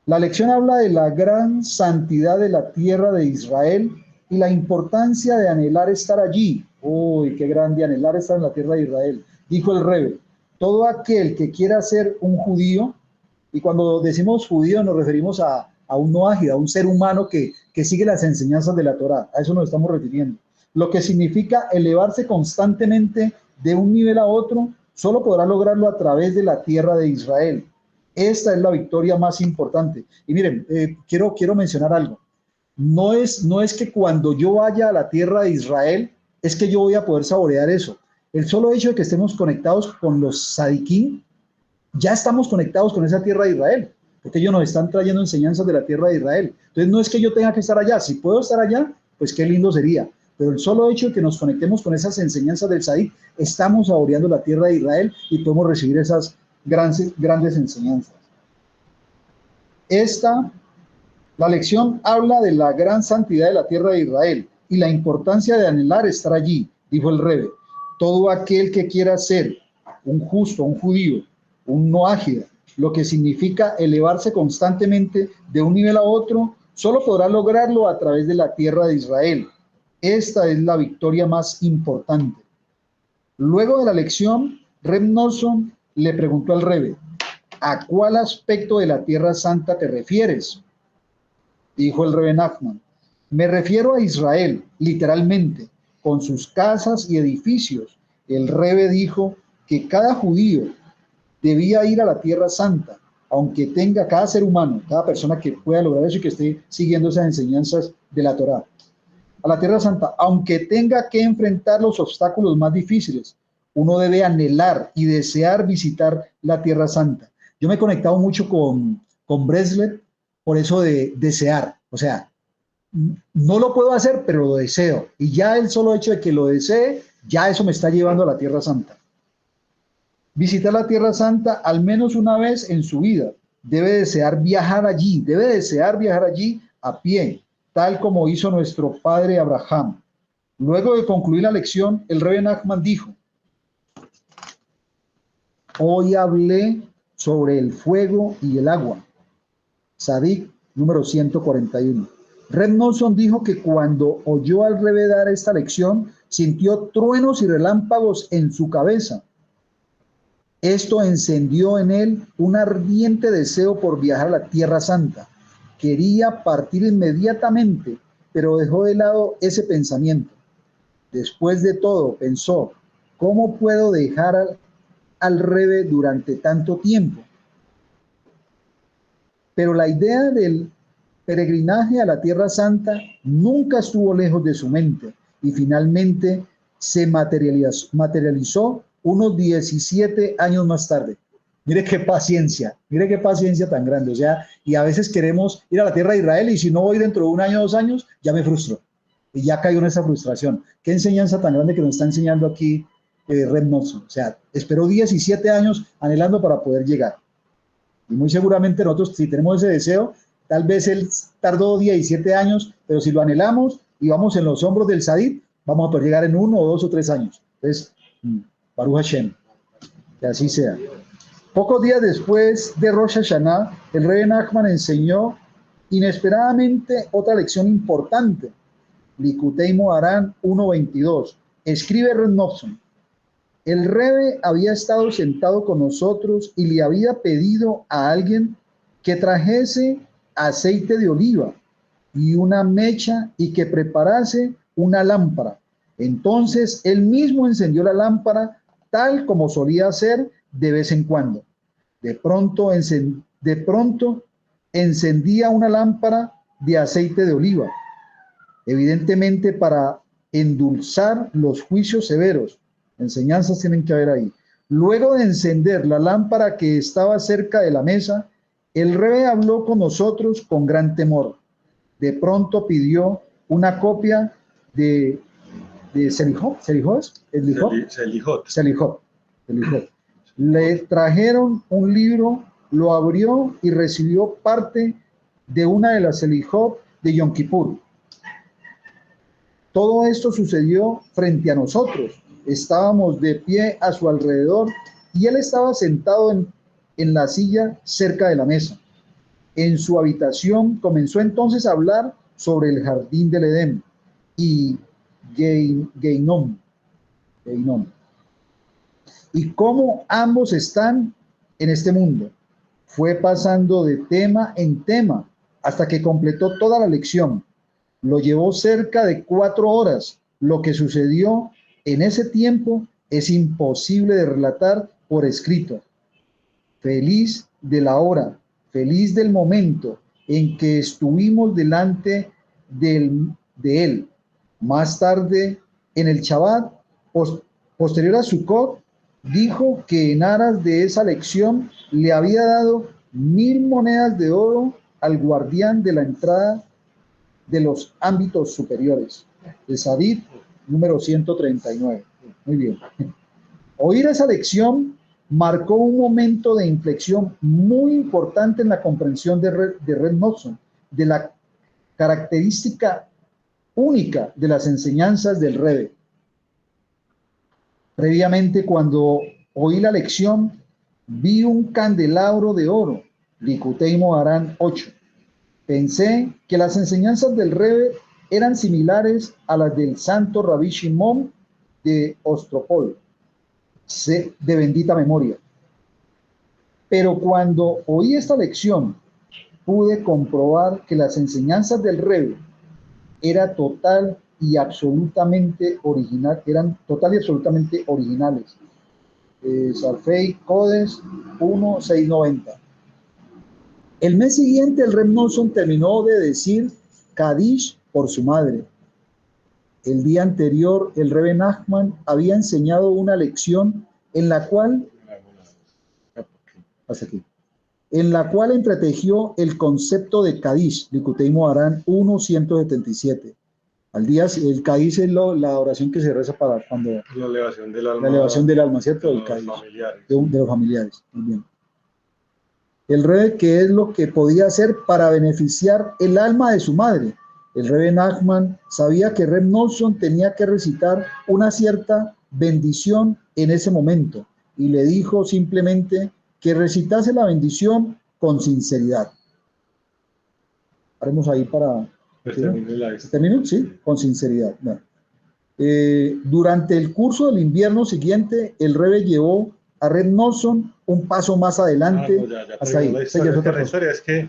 La lección habla de la gran santidad de la tierra de Israel y la importancia de anhelar estar allí. Uy, qué grande anhelar estar en la tierra de Israel. Dijo el Rebbe, todo aquel que quiera ser un judío, y cuando decimos judío nos referimos a un noaji, a un ser humano que sigue las enseñanzas de la Torá, a eso nos estamos refiriendo. Lo que significa elevarse constantemente de un nivel a otro, solo podrá lograrlo a través de la tierra de Israel. Esta es la victoria más importante. Y miren, quiero mencionar algo. No es que cuando yo vaya a la tierra de Israel, es que yo voy a poder saborear eso. El solo hecho de que estemos conectados con los Sadiquín, ya estamos conectados con esa tierra de Israel, porque ellos nos están trayendo enseñanzas de la tierra de Israel. Entonces no es que yo tenga que estar allá. Si puedo estar allá, pues qué lindo sería. pero el solo hecho de que nos conectemos con esas enseñanzas del Sadik, estamos saboreando la tierra de Israel y podemos recibir esas grandes enseñanzas. La lección habla de la gran santidad de la tierra de Israel y la importancia de anhelar estar allí, dijo el Rebbe. Todo aquel que quiera ser un justo, un judío, un noágida, lo que significa elevarse constantemente de un nivel a otro, solo podrá lograrlo a través de la tierra de Israel. Esta es la victoria más importante. Luego de la lección, Reb Nosson le preguntó al Rebbe, ¿a cuál aspecto de la Tierra Santa te refieres? Dijo el Rebbe Nachman, me refiero a Israel, literalmente, con sus casas y edificios. El Rebbe dijo que cada judío debía ir a la Tierra Santa, aunque tenga cada ser humano, cada persona que pueda lograr eso y que esté siguiendo esas enseñanzas de la Torá, a la Tierra Santa, aunque tenga que enfrentar los obstáculos más difíciles, uno debe anhelar y desear visitar la Tierra Santa. Yo me he conectado mucho con Breslev por eso de desear, o sea, no lo puedo hacer, pero lo deseo, y ya el solo hecho de que lo desee, ya eso me está llevando a la Tierra Santa. Visitar la Tierra Santa al menos una vez en su vida, debe desear viajar allí a pie, tal como hizo nuestro padre Abraham. Luego de concluir la lección, el Rebbe Nachman dijo, hoy hablé sobre el fuego y el agua. Sadik número 141. Reb Nosson dijo que cuando oyó al Rebbe dar esta lección, sintió truenos y relámpagos en su cabeza. Esto encendió en él un ardiente deseo por viajar a la Tierra Santa. Quería partir inmediatamente, pero dejó de lado ese pensamiento. Después de todo, pensó, ¿cómo puedo dejar al Rebbe durante tanto tiempo? Pero la idea del peregrinaje a la Tierra Santa nunca estuvo lejos de su mente y finalmente se materializó unos 17 años más tarde. Mire qué paciencia tan grande. O sea, y a veces queremos ir a la tierra de Israel y si no voy dentro de un año o 2 años, ya me frustro. Y ya cayó en esa frustración. Qué enseñanza tan grande que nos está enseñando aquí Reb Nosson. O sea, esperó 17 años anhelando para poder llegar. Y muy seguramente nosotros, si tenemos ese deseo, tal vez él tardó 17 años, pero si lo anhelamos y vamos en los hombros del Sadik, vamos a poder llegar en 1 o 2 o 3 años. Entonces, Baruch Hashem, que así sea. Pocos días después de Rosh Hashanah, el Rebbe Nachman enseñó inesperadamente otra lección importante. Likutei Moharan 1.22. Escribe Reb Nosson. El Rebbe había estado sentado con nosotros y le había pedido a alguien que trajese aceite de oliva y una mecha y que preparase una lámpara. Entonces él mismo encendió la lámpara tal como solía hacer de vez en cuando. De pronto encendía una lámpara de aceite de oliva, evidentemente para endulzar los juicios severos. Enseñanzas tienen que haber ahí. Luego de encender la lámpara que estaba cerca de la mesa, el Rebbe habló con nosotros con gran temor. De pronto pidió una copia de Selijot. Le trajeron un libro, lo abrió y recibió parte de una de las Selijot de Yom Kippur. Todo esto sucedió frente a nosotros. Estábamos de pie a su alrededor y él estaba sentado en la silla cerca de la mesa. En su habitación comenzó entonces a hablar sobre el jardín del Edén y Geinom, y cómo ambos están en este mundo. Fue pasando de tema en tema hasta que completó toda la lección. Lo llevó cerca de 4 horas. Lo que sucedió en ese tiempo es imposible de relatar por escrito. Feliz de la hora, feliz del momento en que estuvimos delante de él. Más tarde, en el Shabbat, posterior a Sukkot, dijo que en aras de esa lección le había dado 1000 monedas de oro al guardián de la entrada de los ámbitos superiores. de Sadid, número 139. Muy bien. Oír esa lección marcó un momento de inflexión muy importante en la comprensión de Reb Noson, de la característica única de las enseñanzas del Rebbe. Previamente, cuando oí la lección, vi un candelabro de oro, Likutei Moharan 8. Pensé que las enseñanzas del Rebbe eran similares a las del santo Rabbi Shimon de Ostropol, de bendita memoria. Pero cuando oí esta lección, pude comprobar que las enseñanzas del Rebbe eran total y absolutamente originales. Sarfei Codes 1690. El mes siguiente, el Reb Noson terminó de decir Kadish por su madre. El día anterior, el Rebbe Nachman había enseñado una lección en la cual entretejió el concepto de Kadish, Likutei Moharan 1:177. Al día, el Kadish es la oración que se reza para cuando la elevación del alma, ¿cierto? De el los Kadish, familiares. de los familiares. Muy bien. El Rebbe, ¿qué es lo que podía hacer para beneficiar el alma de su madre? El Rebbe Nachman sabía que Reb Noson tenía que recitar una cierta bendición en ese momento y le dijo simplemente que recitase la bendición con sinceridad. Haremos ahí para... ¿Termino? Sí, con sinceridad. Bueno. Durante el curso del invierno siguiente, el Rebbe llevó a Reb Noson un paso más adelante. No, ya hasta ahí. La historia es que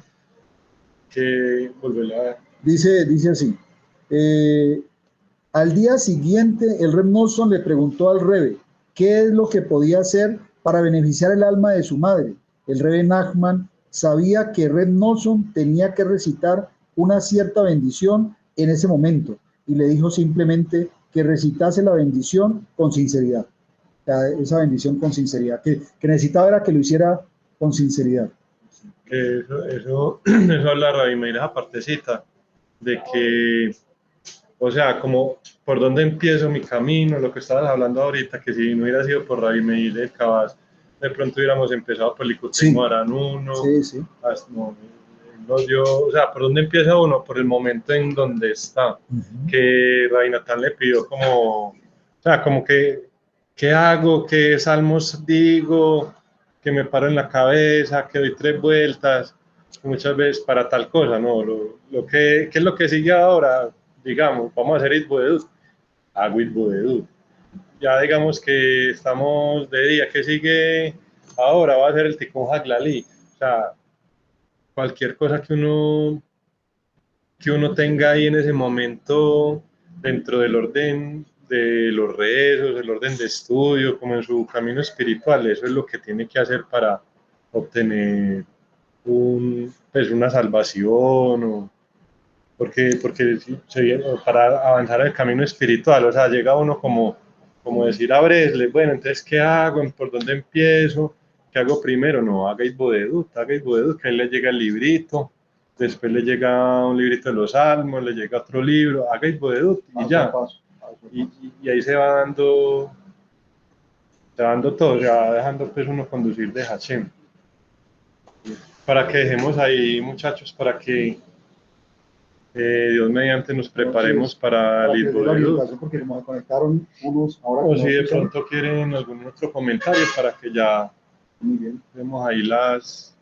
volverla a ver. Dice así. Al día siguiente, el Reb Noson le preguntó al Rebbe qué es lo que podía hacer para beneficiar el alma de su madre. El Rebbe Nachman sabía que Reb Noson tenía que recitar una cierta bendición en ese momento y le dijo simplemente que recitase la bendición con sinceridad. Esa bendición con sinceridad, que necesitaba era que lo hiciera con sinceridad. Eso habla Rabbi Meir, esa partecita, de que, o sea, como por dónde empiezo mi camino, lo que estabas hablando ahorita, que si no hubiera sido por Rabbi Meir del Cabas, de pronto hubiéramos empezado por Likutei Moharan 1, o sea, ¿por dónde empieza uno? Por el momento en donde está, que Rabbi Natán le pidió como, o sea, como que, ¿qué hago? ¿Qué salmos digo? Que me paro en la cabeza, que doy 3 vueltas, muchas veces para tal cosa, ¿no? ¿Qué es lo que sigue ahora? Digamos, vamos a hacer Itbudedut, hago Itbudedut. Ya digamos que estamos de día, ¿qué sigue ahora? Va a ser el Tikkun Haglali. O sea, cualquier cosa que uno tenga ahí en ese momento dentro del orden de los rezos, el orden de estudio, como en su camino espiritual, eso es lo que tiene que hacer para obtener una salvación, porque para avanzar en el camino espiritual, o sea, llega uno como decir a Bresle, bueno, entonces, ¿qué hago? ¿Por dónde empiezo? ¿Qué hago primero? No, haga Itbudedut, que a él le llega el librito, después le llega un librito de los salmos, le llega otro libro, haga Itbudedut y ya. Y ahí se va dando todo, se va dejando pues uno conducir de Hashem. Para que dejemos ahí, muchachos, para que Dios mediante nos preparemos para el Itbudedut. Porque como se conectaron unos ahora. O si de pronto quieren algún otro comentario para que ya vemos ahí los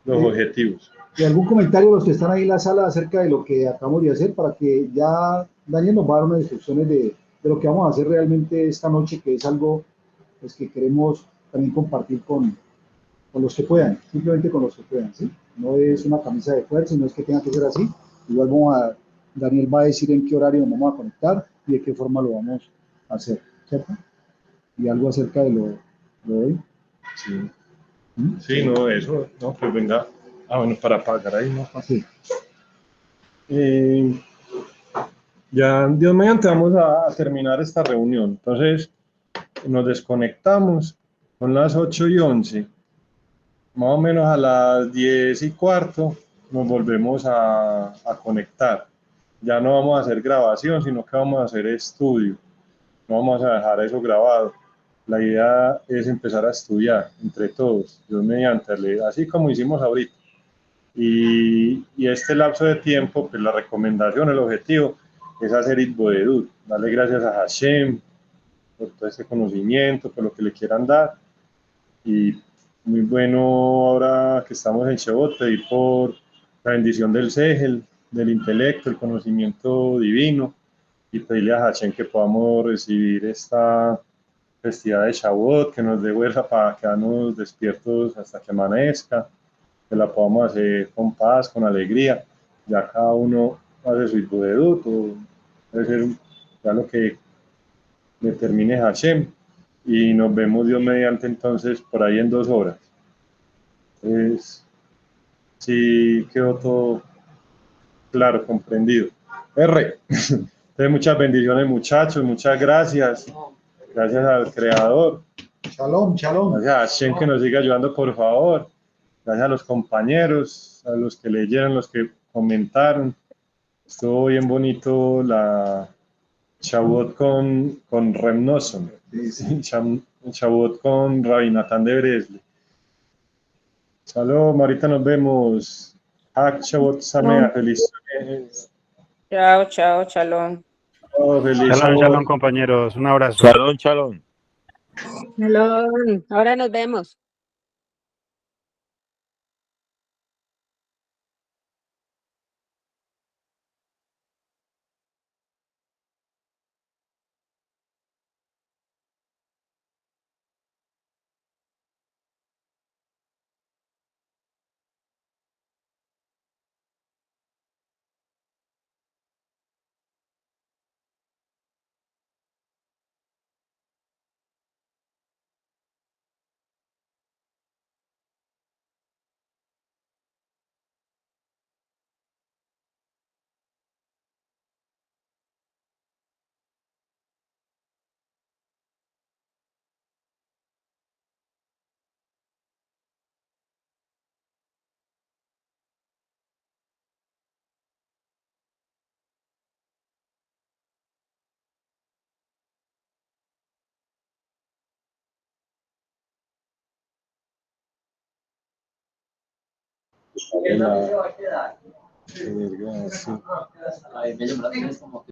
objetivos. ¿Y algún comentario los que están ahí en la sala acerca de lo que acabamos de hacer, para que ya Daniel nos va a dar unas instrucciones de lo que vamos a hacer realmente esta noche, que es algo pues, que queremos también compartir con los que puedan, simplemente con los que puedan, ¿sí? No es una camisa de fuerza, no es que tenga que ser así. Igual Daniel va a decir en qué horario nos vamos a conectar y de qué forma lo vamos a hacer, ¿cierto? Y algo acerca de lo de hoy. Sí. Sí, no, eso, no, pues venga. Bueno, para pagar ahí, ¿no? Sí. Ya, Dios mediante, vamos a terminar esta reunión. Entonces, nos desconectamos, son las 8:11. Más o menos a las 10:15 nos volvemos a conectar. ya no vamos a hacer grabación, sino que vamos a hacer estudio. No vamos a dejar eso grabado. La idea es empezar a estudiar entre todos, Dios mediante, así como hicimos ahorita. Y este lapso de tiempo, pues la recomendación, el objetivo es hacer Itboedut, darle gracias a Hashem por todo ese conocimiento, por lo que le quieran dar. Y muy bueno ahora que estamos en Shavuot, pedir por la bendición del Sehel, del intelecto, el conocimiento divino, y pedirle a Hashem que podamos recibir esta festividad de Shavuot, que nos dé fuerza para quedarnos despiertos hasta que amanezca, que la podamos hacer con paz, con alegría. Ya cada uno hace su Itboedut, o debe ser ya lo que determine Hashem, y nos vemos Dios mediante entonces por ahí en 2 horas. Entonces, sí quedó todo claro, comprendido. R. Entonces, muchas bendiciones, muchachos, muchas gracias. Gracias al Creador. Shalom, shalom. Gracias a Hashem que nos siga ayudando, por favor. Gracias a los compañeros, a los que leyeron, los que comentaron. Estuvo bien bonito la Shavuot con Rem Nosson. Sí, Shavuot con Rabbi Natán de Bresle. Shalom, ahorita nos vemos. Shavuot Samea, feliz. Chao, chao, shalom. Oh, feliz Shalom, Shavuot. shalom, compañeros. Un abrazo. Shalom, shalom. Shalom. Ahora nos vemos. Gracias. Ahí me llamó la atención como que